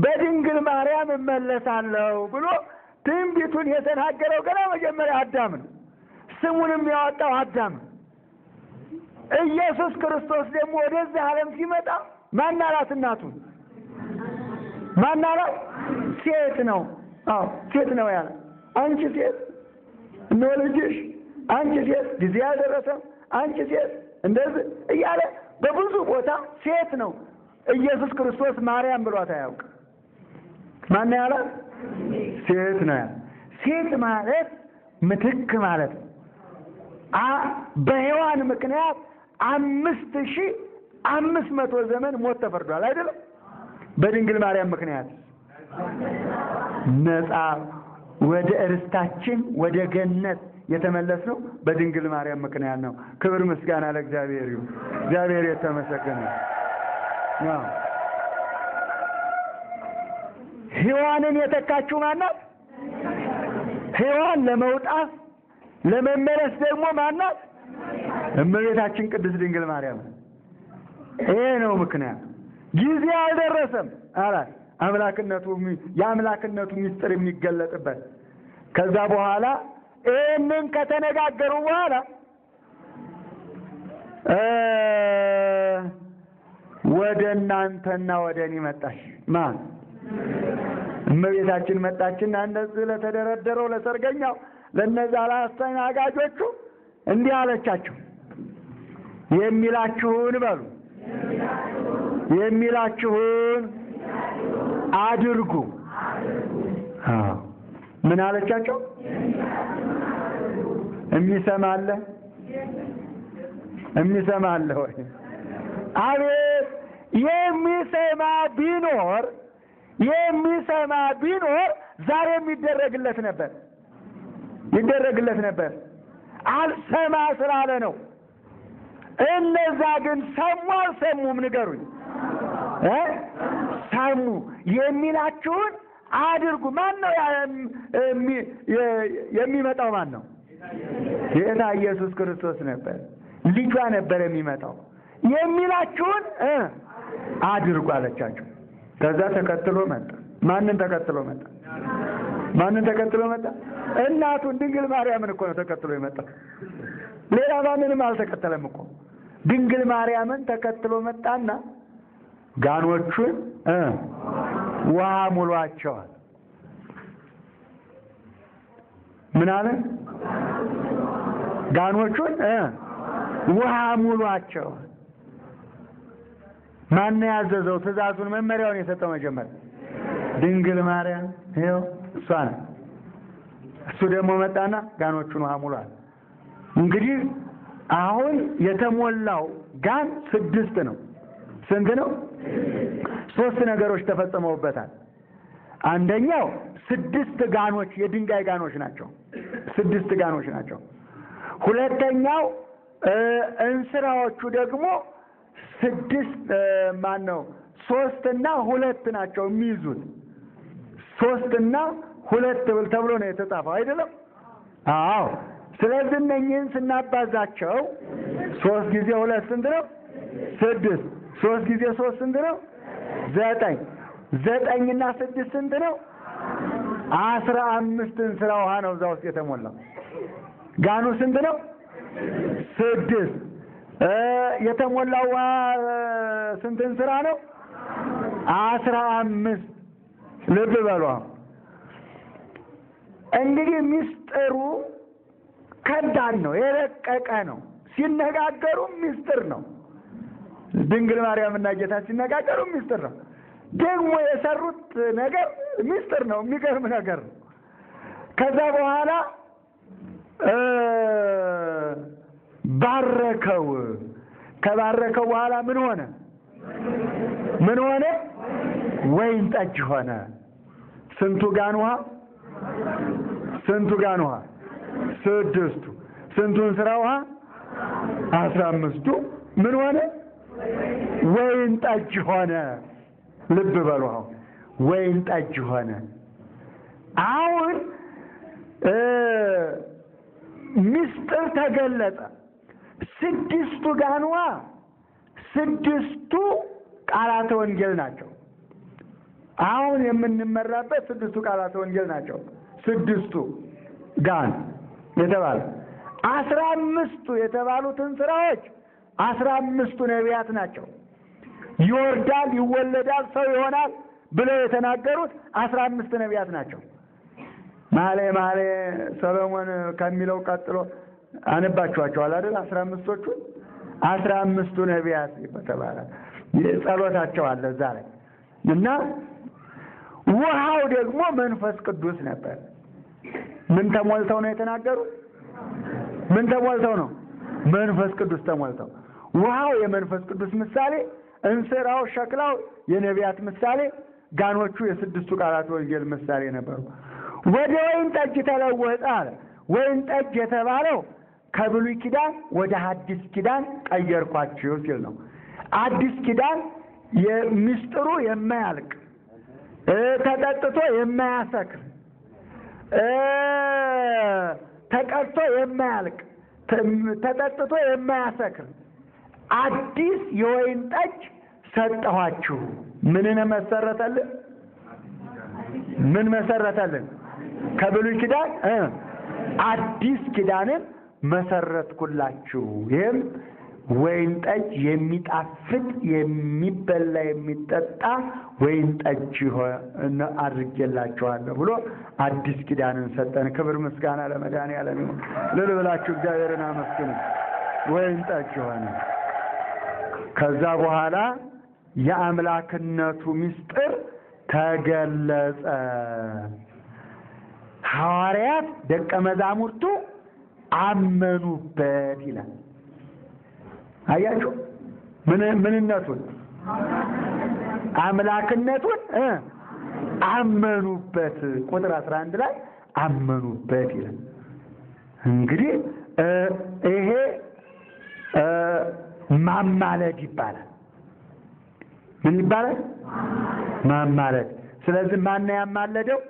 በድንግል ማርያም እመለሳለሁ ብሎ ትንቢቱን የተናገረው ገና መጀመሪያ አዳም ነው። ስሙንም ያወጣው አዳም ነው። ኢየሱስ ክርስቶስ ደግሞ ወደዚህ ዓለም ሲመጣ ማን አላት? እናቱን ማን አላት? ሴት ነው። አዎ ሴት ነው ያለ። አንቺ ሴት እነሆ ልጅሽ፣ አንቺ ሴት ጊዜ አልደረሰም፣ አንቺ ሴት እንደዚህ እያለ በብዙ ቦታ ሴት ነው። ኢየሱስ ክርስቶስ ማርያም ብሏት አያውቅም። ማን ያላት? ሴት ነው ያለ። ሴት ማለት ምትክ ማለት ነው። በሔዋን ምክንያት 5500 ዘመን ሞት ተፈርዷል አይደለም? በድንግል ማርያም ምክንያት ነፃ ወደ እርስታችን ወደ ገነት የተመለስነው በድንግል ማርያም ምክንያት ነው። ክብር ምስጋና ለእግዚአብሔር ይሁን። እግዚአብሔር የተመሰገነ ነው። ሔዋንን የተካችው ማናት? ሔዋን ለመውጣት ለመመለስ ደግሞ ማናት? እመቤታችን ቅድስት ድንግል ማርያም። ይሄ ነው ምክንያት። ጊዜ አልደረሰም አላት። የአምላክነቱ ሚስጥር የሚገለጥበት። ከዛ በኋላ ይህንን ከተነጋገሩ በኋላ ወደ እናንተና ወደ እኔ መጣች። ማን? እመቤታችን መጣችና እነዚህ ለተደረደረው ለሰርገኛው ለነዛ ለአስተናጋጆቹ እንዲህ አለቻቸው፣ የሚላችሁን በሉ፣ የሚላችሁን አድርጉ። ምን አለቻቸው? የሚሰማለ ወይ? አቤት! የሚሰማ ቢኖር ዛሬ ይደረግለት ነበር። አልሰማ ስላለ ነው። እነዛ ግን ሰሙ አልሰሙም? ንገሩኝ። ሰሙ። የሚላችሁን አድርጉ። ማን ነው የሚመጣው? ማን ነው? ጌታ ኢየሱስ ክርስቶስ ነበር። ልጇ ነበር የሚመጣው። የሚላችሁን አድርጉ አለቻቸው። ከዛ ተከትሎ መጣ። ማንን ተከትሎ መጣ? እናቱን ድንግል ማርያምን እኮ ነው ተከትሎ የመጣ። ሌላ ማንንም አልተከተለም እኮ። ድንግል ማርያምን ተከትሎ መጣና ጋኖቹን ውሃ ሙሏቸዋል። ምን አለ? ጋኖቹን ውሃ ሙሏቸዋል። ማን ያዘዘው? ትእዛዙን መመሪያውን የሰጠው መጀመሪያ ድንግል ማርያም። ይኸው እሷ ነው። እሱ ደግሞ መጣና ጋኖቹን ውሃ ሙሏል። እንግዲህ አሁን የተሞላው ጋን 6 ነው። ስንት ነው? 3 ነገሮች ተፈጽመውበታል። አንደኛው 6 ጋኖች የድንጋይ ጋኖች ናቸው። 6 ጋኖች ናቸው። ሁለተኛው እንስራዎቹ ደግሞ 3 እና 2 ናቸው የሚይዙት። 3 እና 2 ተብሎ ነው የተጻፈው አይደለም? አዎ። ስለዚህ እነኝህን ስናባዛቸው 3 ጊዜ 2 ስንት ነው? 6። 3 ጊዜ 3 ስንት ነው? 9። 9 እና 6 ስንት ነው? 15 እንስራ ውሃ ነው እዛ ውስጥ የተሞላው። ጋኑ ስንት ነው? 6። የተሞላው ውሃ ስንት እንስራ ነው? 15። ልብ በሉ። እንግዲህ ምስጢሩ ከባድ ነው፣ የረቀቀ ነው። ሲነጋገሩ ምስጢር ነው። ድንግል ማርያምና ጌታ ሲነጋገሩ ምስጢር ነው። ደግሞ የሰሩት ነገር ምስጢር ነው። የሚገርም ነገር ነው። ከዛ በኋላ ባረከው። ከባረከው በኋላ ምን ሆነ? ወይን ጠጅ ሆነ። ስንቱ ጋን ውሃ? 6። ስንቱን ስራ ውሃ? 15ቱ ምን ሆነ? ወይን ጠጅ ሆነ። ልብ በሉ። ወይን ጠጅ ሆነ። አሁን ምስጢር ተገለጸ። 6ቱ ጋን ውሃ 6ቱ ቃላተ ወንጌል ናቸው። አሁን የምንመራበት 6ቱ ቃላተ ወንጌል ናቸው። 6ቱ ጋን የተባለ 15ቱ የተባሉትን ስራዎች 15ቱ ነቢያት ናቸው። ይወርዳል፣ ይወለዳል፣ ሰው ይሆናል ብለው የተናገሩት 15 ነቢያት ናቸው። መኃልየ ሰሎሞን ከሚለው ቀጥሎ አነባችኋቸዋል አይደል? 15ቶቹ 15ቱ ነቢያት ተባለ። ጸሎታቸው አለ እዛ ላይ እና ውሃው ደግሞ መንፈስ ቅዱስ ነበር። ምን ተሞልተው ነው የተናገሩት? ምን ተሞልተው ነው? መንፈስ ቅዱስ ተሞልተው። ውሃው የመንፈስ ቅዱስ ምሳሌ፣ እንስራው ሸክላው የነቢያት ምሳሌ፣ ጋኖቹ የ6ቱ ቃላት ወንጌል ምሳሌ ነበሩ። ወደ ወይን ጠጅ ተለወጠ አለ። ወይን ጠጅ የተባለው ከብሉይ ኪዳን ወደ አዲስ ኪዳን ቀየርኳችሁ ሲል ነው። አዲስ ኪዳን ምስጢሩ የማያልቅ ተጠጥቶ የማያሰክር ተቀርቶ የማያልቅ ተጠጥቶ የማያሰክር አዲስ የወይን ጠጅ ሰጠኋችሁ። ምንን መሰረተልን? ምን መሰረተልን? ከብሉይ ኪዳን አዲስ ኪዳንን መሰረትኩላችሁ። ይህም ወይን ጠጅ የሚጣፍጥ የሚበላ የሚጠጣ ወይን ጠጅ አድርጌላችኋለሁ ብሎ አዲስ ኪዳንን ሰጠን። ክብር ምስጋና ለመድኃኒዓለም ይሁን። ልል ብላችሁ እግዚአብሔርን አመስግኑ። ወይን ጠጅ ሆነ። ከዛ በኋላ የአምላክነቱ ምስጢር ተገለጸ። ሐዋርያት ደቀ መዛሙርቱ አመኑበት ይላል። አያችሁ ምንነቱን አምላክነቱን አመኑበት። ቁጥር 11 ላይ አመኑበት ይላል። እንግዲህ ይሄ ማማለድ ይባላል። ምን ይባላል? ማማለድ። ስለዚህ ማን ነው ያማለደው?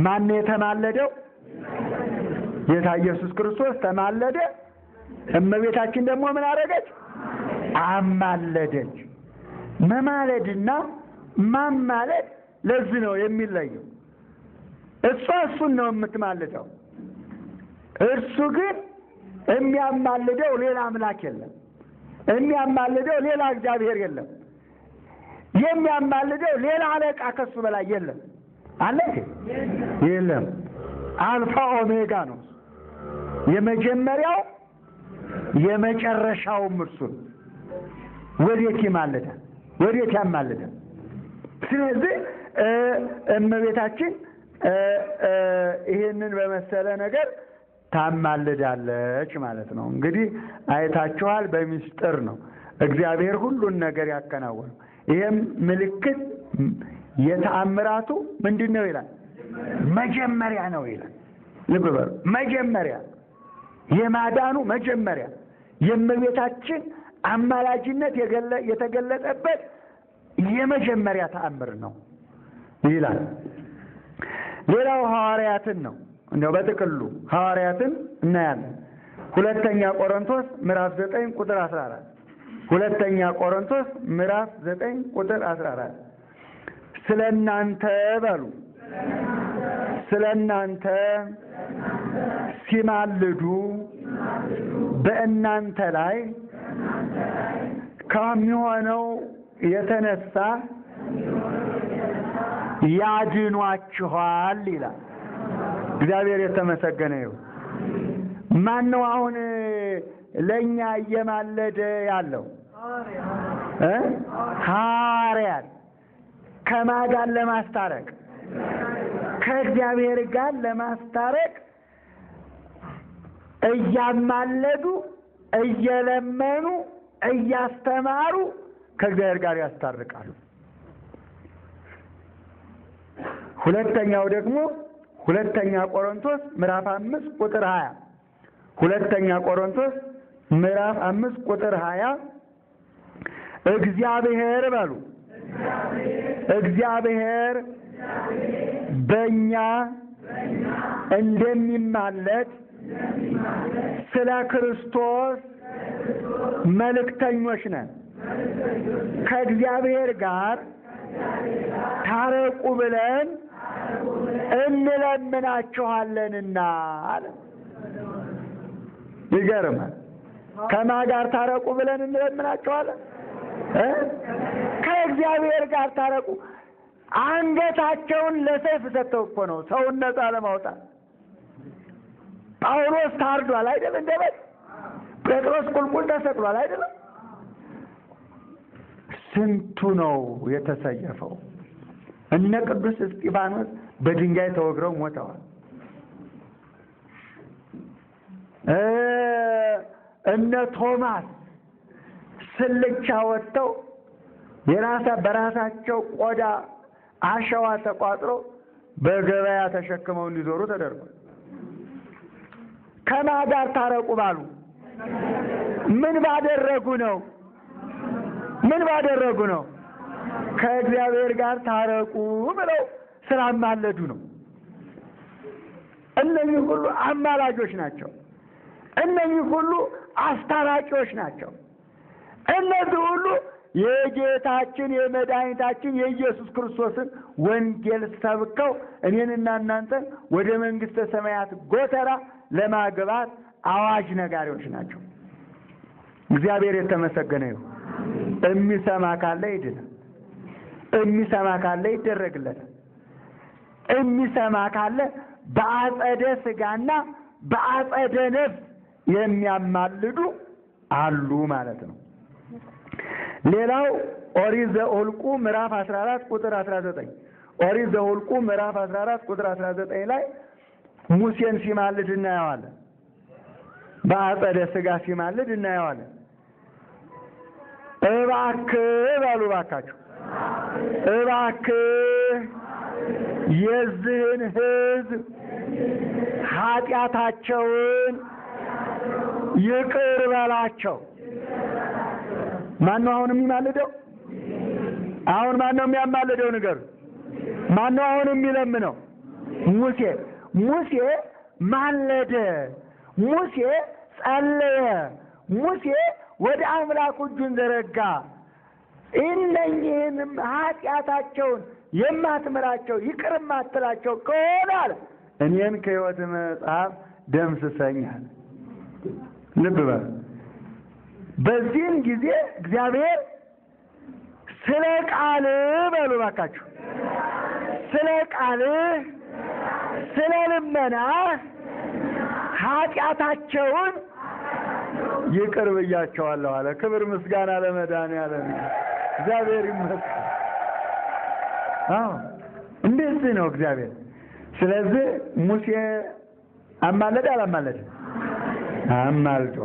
ማን ነው የተማለደው? ጌታ ኢየሱስ ክርስቶስ ተማለደ። እመቤታችን ደግሞ ምን አደረገች? አማለደች። መማለድና ማማለድ ለዚህ ነው የሚለየው። እሷ እሱን ነው የምትማልደው። እርሱ ግን የሚያማልደው ሌላ አምላክ የለም። የሚያማልደው ሌላ እግዚአብሔር የለም። የሚያማልደው ሌላ አለቃ ከሱ በላይ የለም። አለ የለም። አልፋ ኦሜጋ ነው። የመጀመሪያው የመጨረሻውም እርሱ። ወዴት ይማልዳል? ወዴት ያማልዳል? ስለዚህ እመቤታችን ይሄንን በመሰለ ነገር ታማልዳለች ማለት ነው። እንግዲህ አይታችኋል። በሚስጥር ነው እግዚአብሔር ሁሉን ነገር ያከናወነው። ይሄም ምልክት የተአምራቱ ምንድን ነው ይላል? መጀመሪያ ነው ይላል። ልብ በሉ፣ መጀመሪያ የማዳኑ መጀመሪያ የእመቤታችን አማላጅነት የተገለጠበት የመጀመሪያ ተአምር ነው ይላል። ሌላው ሐዋርያትን ነው። እንደው በጥቅሉ ሐዋርያትን እናያለን። ሁለተኛ ቆሮንቶስ ምዕራፍ 9 ቁጥር 14 ሁለተኛ ቆሮንቶስ ምዕራፍ 9 ቁጥር 14 ስለናንተ በሉ ስለናንተ ሲማልዱ በእናንተ ላይ ከሚሆነው የተነሳ ያድኗችኋል ይላል። እግዚአብሔር የተመሰገነ ይሁን። ማን ነው አሁን ለኛ እየማለደ ያለው? ሐዋርያት። ከማን ጋር ለማስታረቅ? ከእግዚአብሔር ጋር ለማስታረቅ እያማለዱ እየለመኑ እያስተማሩ ከእግዚአብሔር ጋር ያስታርቃሉ። ሁለተኛው ደግሞ ሁለተኛ ቆሮንቶስ ምዕራፍ 5 ቁጥር 20 ሁለተኛ ቆሮንቶስ ምዕራፍ 5 ቁጥር 20 እግዚአብሔር በሉ እግዚአብሔር በእኛ እንደሚማለድ ስለ ክርስቶስ መልእክተኞች ነን። ከእግዚአብሔር ጋር ታረቁ ብለን እንለምናችኋለንና አለ። ይገርማል። ከማን ጋር ታረቁ ብለን እንለምናችኋለን? ከእግዚአብሔር ጋር ታረቁ። አንገታቸውን ለሰይፍ ሰጥተው እኮ ነው ሰውን ነፃ ለማውጣት። ጳውሎስ ታርዷል አይደል? እንደበል ጴጥሮስ ቁልቁል ተሰቅሏል አይደል? ስንቱ ነው የተሰየፈው? እነ ቅዱስ እስጢፋኖስ በድንጋይ ተወግረው ሞተዋል። እነ ቶማስ ስልቻ ወጥተው በራሳቸው ቆዳ አሸዋ ተቋጥሮ በገበያ ተሸክመው እንዲዞሩ ተደርጓል። ከማን ጋር ታረቁ ባሉ? ምን ባደረጉ ነው? ምን ባደረጉ ነው? ከእግዚአብሔር ጋር ታረቁ ብለው ስላማለዱ ነው። እነኚህ ሁሉ አማላጆች ናቸው። እነኚህ ሁሉ አስታራቂዎች ናቸው። እነዚህ ሁሉ የጌታችን የመድኃኒታችን የኢየሱስ ክርስቶስን ወንጌል ሰብከው እኔንና እናንተን ወደ መንግሥተ ሰማያት ጎተራ ለማግባት አዋጅ ነጋሪዎች ናቸው። እግዚአብሔር የተመሰገነ ይሁን። የሚሰማ ካለ ይድናል። የሚሰማ ካለ ይደረግለታል። የሚሰማ ካለ በአጸደ ሥጋና በአጸደ ነፍስ የሚያማልዱ አሉ ማለት ነው። ሌላው ኦሪት ዘኍልቍ ምዕራፍ 14 ቁጥር 19 ኦሪት ዘኍልቍ ምዕራፍ 14 ቁጥር 19 ላይ ሙሴን ሲማልድ እናየዋለን። በአጸደ ሥጋ ሲማልድ እናየዋለን። እባክህ በሉ እባካችሁ፣ እባክህ የዚህን ሕዝብ ኃጢአታቸውን ይቅር በላቸው። ማነው አሁን የሚማልደው? አሁን ማነው የሚያማልደው? ንገሩ። ማነው አሁን የሚለምነው? ሙሴ። ሙሴ ማለደ። ሙሴ ጸለየ። ሙሴ ወደ አምላኩ እጁን ዘረጋ። እነኚህንም ኃጢአታቸውን የማትምራቸው ይቅር የማትላቸው ከሆነ አለ እኔን ከሕይወት መጽሐፍ ደምስሰኛል። ልብ በሉ። በዚህም ጊዜ እግዚአብሔር ስለ ቃልህ በሉ እባካችሁ፣ ስለ ቃልህ ስለ ልመናህ ኃጢአታቸውን ይቅር ብያቸዋለሁ አለ። ክብር ምስጋና ለመድኃኒዓለም። እግዚአብሔር ይመስገን። እንደዚህ ነው እግዚአብሔር። ስለዚህ ሙሴ አማለደ አላማለደ? አማልዶ።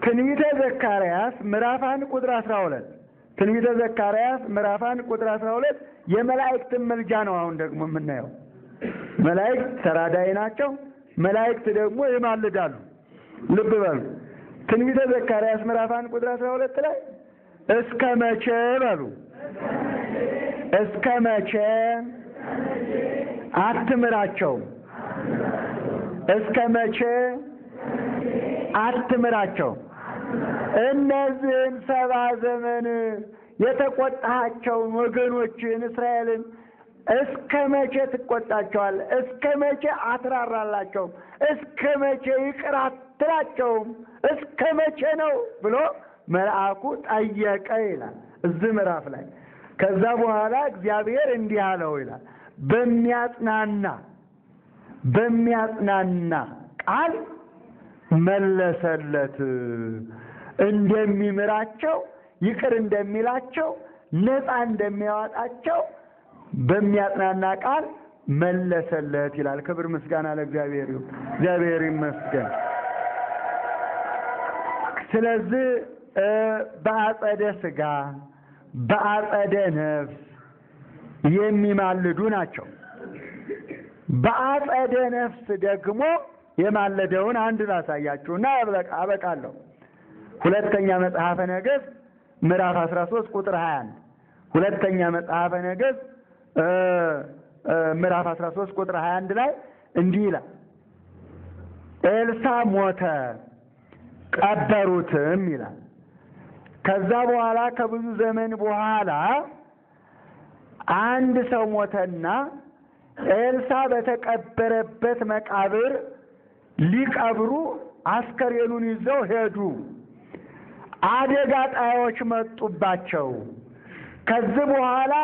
ትንቢተ ዘካርያስ ምዕራፍ 1 ቁጥር 12 ትንቢተ ዘካርያስ ምዕራፍ 1 ቁጥር 12 የመላእክትን መልጃ ነው። አሁን ደግሞ የምናየው መላእክት ተራዳይ ናቸው። መላእክት ደግሞ ይማልዳሉ። ልብ በሉ። ትንቢተ ዘካርያስ ምዕራፍ 1 ቁጥር 12 ላይ እስከ መቼ በሉ፣ እስከ መቼ አትምራቸው፣ እስከ መቼ አትምራቸው፣ እነዚህን 70 ዘመን የተቆጣቸውን ወገኖችን እስራኤልን እስከ መቼ ትቆጣቸዋለህ? እስከ መቼ አትራራላቸውም? እስከ መቼ ይቅር አትላቸውም? እስከ መቼ ነው ብሎ መልአኩ ጠየቀ ይላል እዚህ ምዕራፍ ላይ። ከዛ በኋላ እግዚአብሔር እንዲህ አለው ይላል፣ በሚያጽናና ቃል መለሰለት። እንደሚምራቸው ይቅር እንደሚላቸው ነፃ እንደሚያወጣቸው በሚያጽናና ቃል መለሰለት ይላል። ክብር ምስጋና ለእግዚአብሔር ይሁን። እግዚአብሔር ይመስገን። ስለዚህ በአጸደ ሥጋ በአጸደ ነፍስ የሚማልዱ ናቸው። በአጸደ ነፍስ ደግሞ የማለደውን አንድ ላሳያችሁና አበቃለሁ። ሁለተኛ መጽሐፈ ነገሥት ምዕራፍ 13 ቁጥር 21 ሁለተኛ መጽሐፈ ነገሥት ምዕራፍ 13 ቁጥር 21 ላይ እንዲህ ይላል፣ ኤልሳ ሞተ ቀበሩትም ይላል። ከዛ በኋላ ከብዙ ዘመን በኋላ አንድ ሰው ሞተና ኤልሳ በተቀበረበት መቃብር ሊቀብሩ አስከሬኑን ይዘው ሄዱ። አደጋ ጣዮች መጡባቸው። ከዚህ በኋላ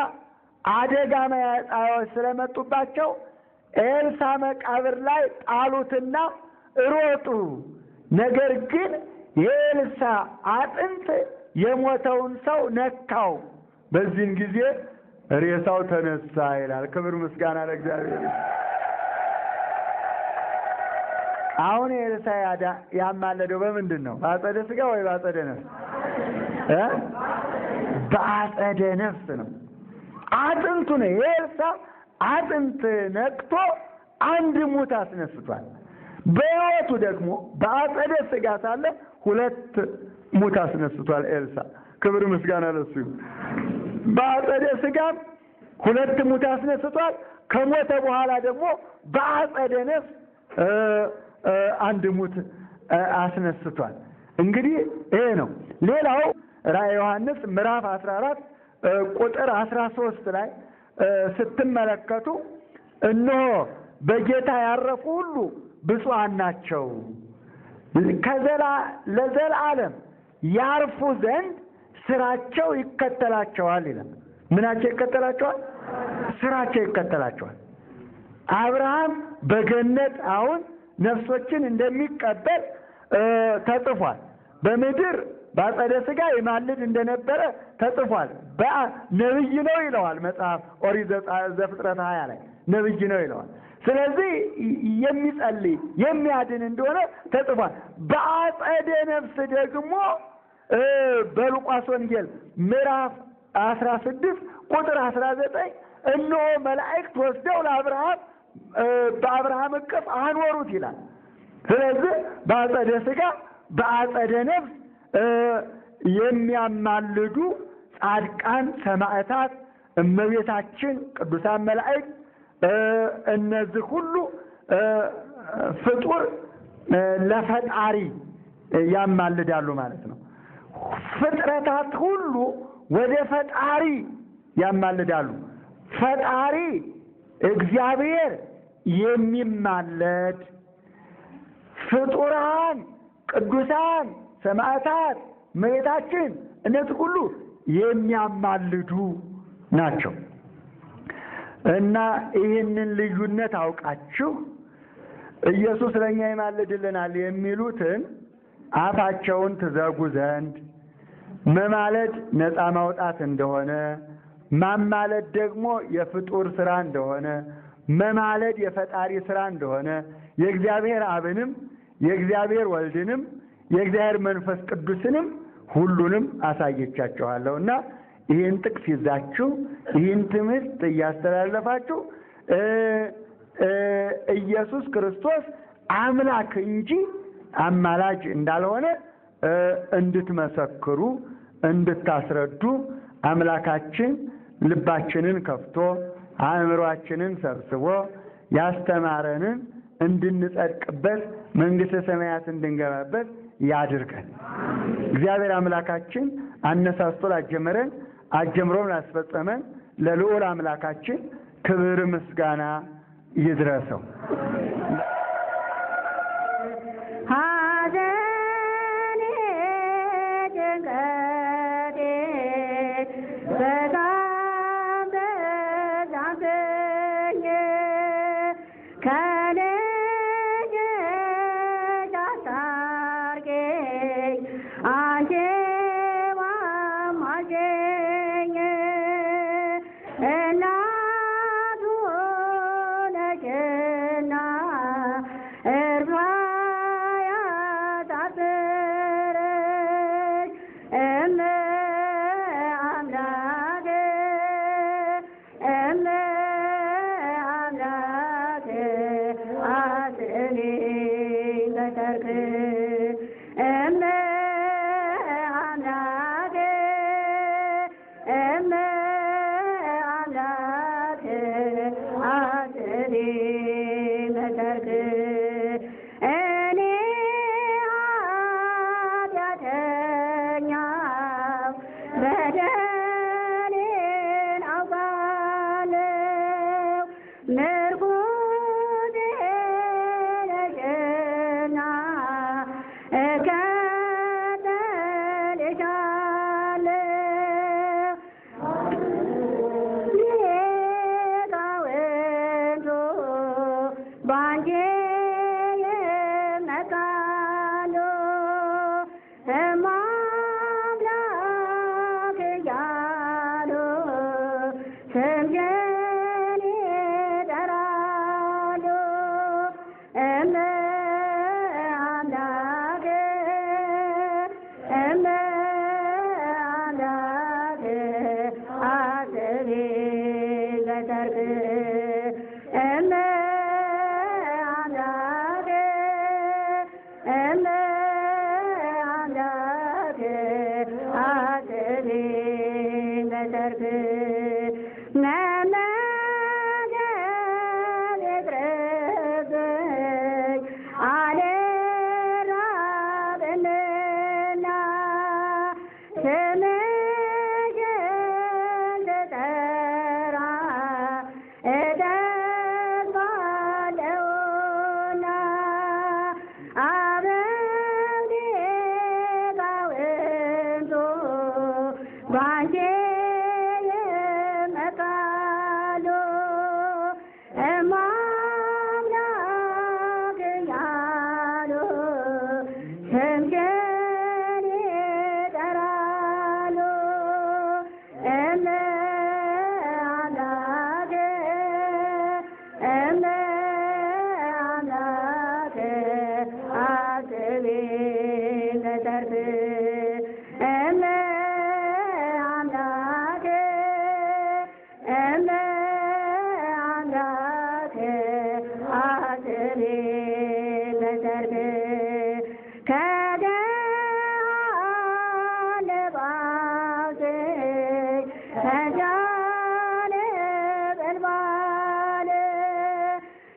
አደጋ ጣዮች ስለመጡባቸው ኤልሳ መቃብር ላይ ጣሉትና ሮጡ። ነገር ግን የኤልሳ አጥንት የሞተውን ሰው ነካው። በዚህም ጊዜ ሬሳው ተነሳ ይላል። ክብር ምስጋና ለእግዚአብሔር። አሁን ኤልሳ ያማለደው በምንድን ነው? በአጸደ ሥጋ ወይ በአጸደ ነፍስ? በአጸደ ነፍስ ነው። አጥንቱ ነው። የኤልሳ አጥንት ነክቶ አንድ ሙት አስነስቷል። በሕይወቱ ደግሞ በአጸደ ሥጋ ሳለ 2 ሙት አስነስቷል ኤልሳ። ክብር ምስጋና ለሱ ይሁን። በአጸደ ሥጋም 2 ሙት አስነስቷል። ከሞተ በኋላ ደግሞ በአጸደ ነፍስ አንድ ሙት አስነስቷል። እንግዲህ ይሄ ነው። ሌላው ራዕየ ዮሐንስ ምዕራፍ 14 ቁጥር 13 ላይ ስትመለከቱ እነሆ በጌታ ያረፉ ሁሉ ብፁዓን ናቸው፣ ለዘላለም ያርፉ ዘንድ ስራቸው ይከተላቸዋል ይላል። ምናቸው ይከተላቸዋል? ስራቸው ይከተላቸዋል። አብርሃም በገነት አሁን ነፍሶችን እንደሚቀበል ተጽፏል። በምድር በአጸደ ሥጋ ይማልድ እንደነበረ ተጽፏል። ነብይ ነው ይለዋል መጽሐፍ ኦሪት ዘፍጥረት 20 ላይ ነብይ ነው ይለዋል። ስለዚህ የሚጸልይ የሚያድን እንደሆነ ተጽፏል። በአጸደ ነፍስ ደግሞ በሉቃስ ወንጌል ምዕራፍ 16 ቁጥር 19 እነሆ መላእክት ወስደው ለአብርሃም በአብርሃም እቅፍ አኖሩት ይላል። ስለዚህ በአጸደ ሥጋ በአጸደ ነፍስ የሚያማልዱ ጻድቃን፣ ሰማዕታት፣ እመቤታችን፣ ቅዱሳን መላእክት እነዚህ ሁሉ ፍጡር ለፈጣሪ ያማልዳሉ ማለት ነው። ፍጥረታት ሁሉ ወደ ፈጣሪ ያማልዳሉ። ፈጣሪ እግዚአብሔር የሚማለድ፣ ፍጡራን ቅዱሳን ሰማዕታት እመቤታችን እነዚህ ሁሉ የሚያማልዱ ናቸው። እና ይህንን ልዩነት አውቃችሁ ኢየሱስ ለእኛ ይማልድልናል የሚሉትን አፋቸውን ትዘጉ ዘንድ መማለድ ነፃ ማውጣት እንደሆነ፣ ማማለድ ደግሞ የፍጡር ስራ እንደሆነ፣ መማለድ የፈጣሪ ስራ እንደሆነ የእግዚአብሔር አብንም የእግዚአብሔር ወልድንም የእግዚአብሔር መንፈስ ቅዱስንም ሁሉንም አሳየቻችኋለሁና ይህን ጥቅስ ይዛችሁ ይህን ትምህርት እያስተላለፋችሁ ኢየሱስ ክርስቶስ አምላክ እንጂ አማላጅ እንዳልሆነ እንድትመሰክሩ እንድታስረዱ አምላካችን ልባችንን ከፍቶ አእምሯችንን ሰብስቦ ያስተማረንን እንድንጸድቅበት መንግሥተ ሰማያት እንድንገባበት ያድርገን። እግዚአብሔር አምላካችን አነሳስቶ ላጀመረን አጀምሮም ላስፈጸመን ለልዑል አምላካችን ክብር ምስጋና ይድረሰው።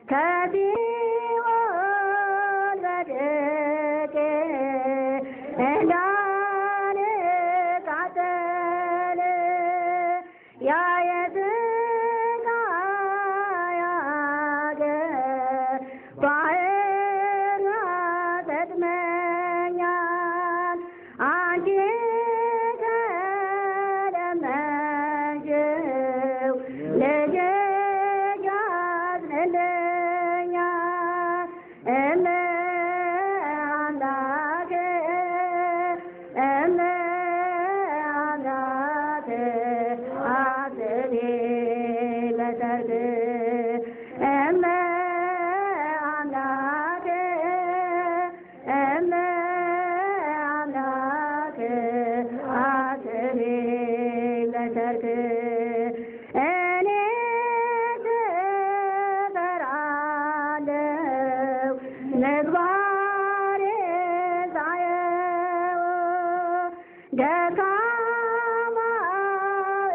ከሲኦል ወድቄ እንዳልቃጠል ያ የሥቃይ አገር ባህር ያሰጥመኛል። አንቺ ከለመንሽው ልጅሽ ያዝንልኛል። እመ አምላኬ እመ አምላኬ አስቤ ለሰርክ እመ አምላኬ እመ አምላኬ አስቤ ለሰርክ እኔ እፈራለሁ ምግባሬን ሳየው ደካማው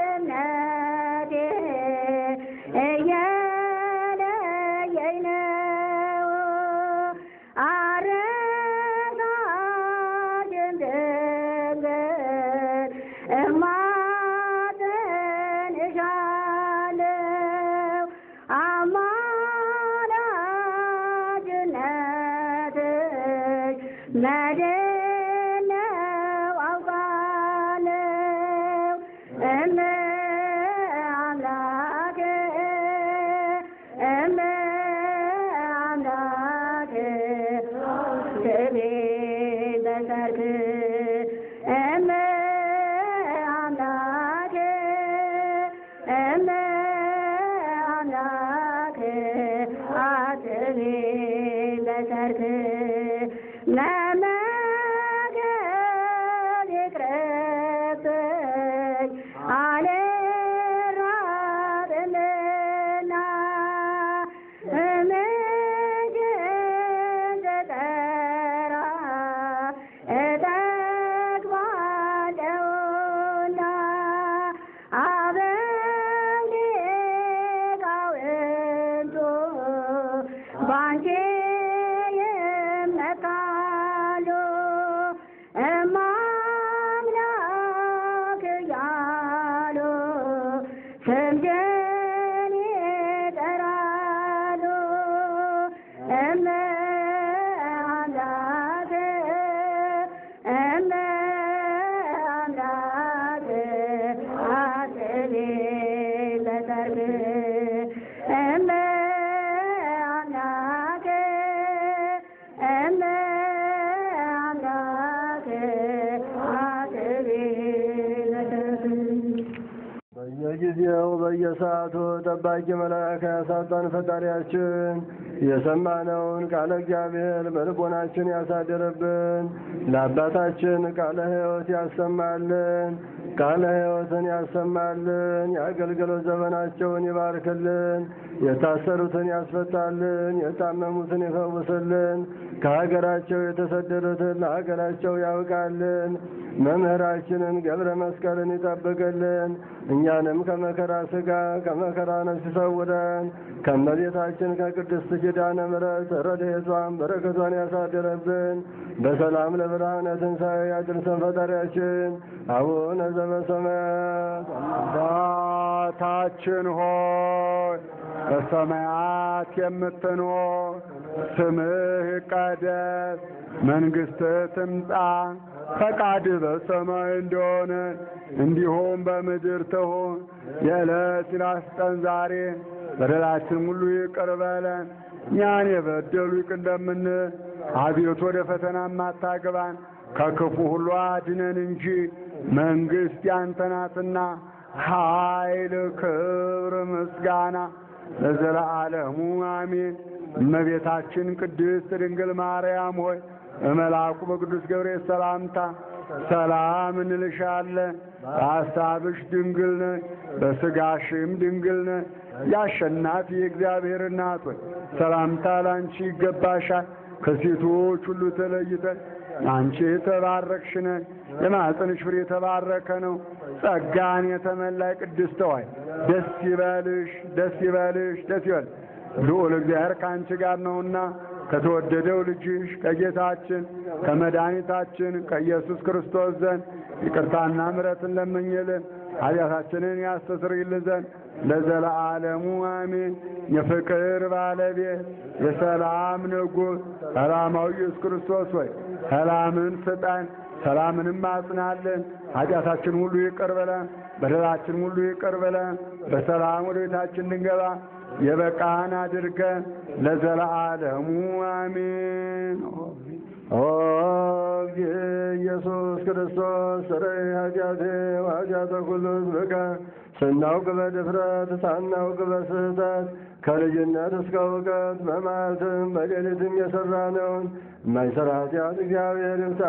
እምነቴ እየለየኝ ነው። አረጋጅም ድንግል እማጸንሻለሁ አማላጅነትሽ መድን ነው አውቃለሁ። እመ አምላኬ እመ አምላኬ አስቤ ለሰርክ እመ አምላኬ እመ አምላኬ አስቤ ለሰርክ መመገብ ይቅርብኝ አልራብምና ስምሽን ስጠራ እጠግባለሁና አበው ሊቃውንቱ ባንቺ ይመካሉ። እማምላክ እያሉ ስምሽን ይጠራሉ። እመ አምላኬ እመ አምላኬ አስቤ ለሰርክ እመ አምላኬ እመ አምላኬ አስቤ ለሰርክ በየጊዜው በየሰዓቱ ጠባቂ መልአክ ያሳጣን ፈጣሪያችን የሰማነውን ቃለ እግዚአብሔር በልቦናችን ያሳድርብን። ለአባታችን ቃለ ሕይወት ያሰማልን፣ ቃለ ሕይወትን ያሰማልን። የአገልግሎት ዘመናቸውን ይባርክልን፣ የታሰሩትን ያስፈታልን፣ የታመሙትን ይፈውስልን። ከሀገራቸው የተሰደዱትን ለሀገራቸው ያውቃልን። መምህራችንን ገብረ መስቀልን ይጠብቅልን። እኛንም ከመከራ ሥጋ ከመከራ ነፍስ ይሰውረን። ከእመቤታችን ከቅድስት ኪዳነ ምሕረት ረድኤቷን በረከቷን ያሳድርብን። በሰላም ለብርሃነ ትንሣኤ ያድርሰን ፈጣሪያችን። አቡነ ዘበሰማያት አባታችን ሆይ በሰማያት የምትኖር ስምህ ይቀደስ፣ መንግሥትህ ትምጣ፣ ፈቃድህ በሰማይ እንደሆነ እንዲሁም በምድር ትሁን። የዕለት እንጀራችንን ስጠን ዛሬ፣ በደላችን ሁሉ ይቅር በለን እኛን የበደሉ ይቅር እንደምንል፣ አቤቱ ወደ ፈተና አታግባን ከክፉ ሁሉ አድነን እንጂ መንግሥት ያንተ ናትና ኃይል፣ ክብር፣ ምስጋና ለዘለዓለሙ አሜን። እመቤታችን ቅድስት ድንግል ማርያም ሆይ በመልአኩ በቅዱስ ገብርኤል ሰላምታ ሰላም እንልሻለን። በሐሳብሽ ድንግል ነሽ፣ በሥጋሽም ድንግል ነሽ። የአሸናፊ የእግዚአብሔር እናት ሆይ ሰላምታ ላንቺ ይገባሻል። ከሴቶች ሁሉ ተለይተሽ አንቺ የተባረክሽ ነሽ፣ የማኅፀንሽ ፍሬ የተባረከ ነው። ጸጋን የተመላሽ ቅድስት ሆይ ደስ ይበልሽ፣ ደስ ይበልሽ፣ ደስ ይበልሽ። ልዑል እግዚአብሔር ከአንቺ ጋር ነውና ከተወደደው ልጅሽ ከጌታችን ከመድኃኒታችን ከኢየሱስ ክርስቶስ ዘንድ ይቅርታና ምሕረትን ለምኝልን ኃጢአታችንን ያስተሰርይልን ዘንድ ለዘለዓለሙ አሜን። የፍቅር ባለቤት የሰላም ንጉሥ ሰላማዊ ኢየሱስ ክርስቶስ ሆይ ሰላምን ስጠን፣ ሰላምንም አጽናልን። ኃጢአታችን ሁሉ ይቅር በለን፣ በደላችን ሁሉ ይቅር በለን። በሰላም ወደ ቤታችን እንድንገባ የበቃን አድርገን ለዘለዓለሙ አሜን። ኦ ኢየሱስ ክርስቶስ ስረይ ኃጢአቴ ወኃጢአተ ኩሉ ሕዝብከ ስናውቅ በድፍረት ሳናውቅ በስህተት ከልጅነት እስከ እውቀት በመዓልትም በሌሊትም የሠራነውን የማይሠራ ኃጢአት እግዚአብሔር ይፍታ።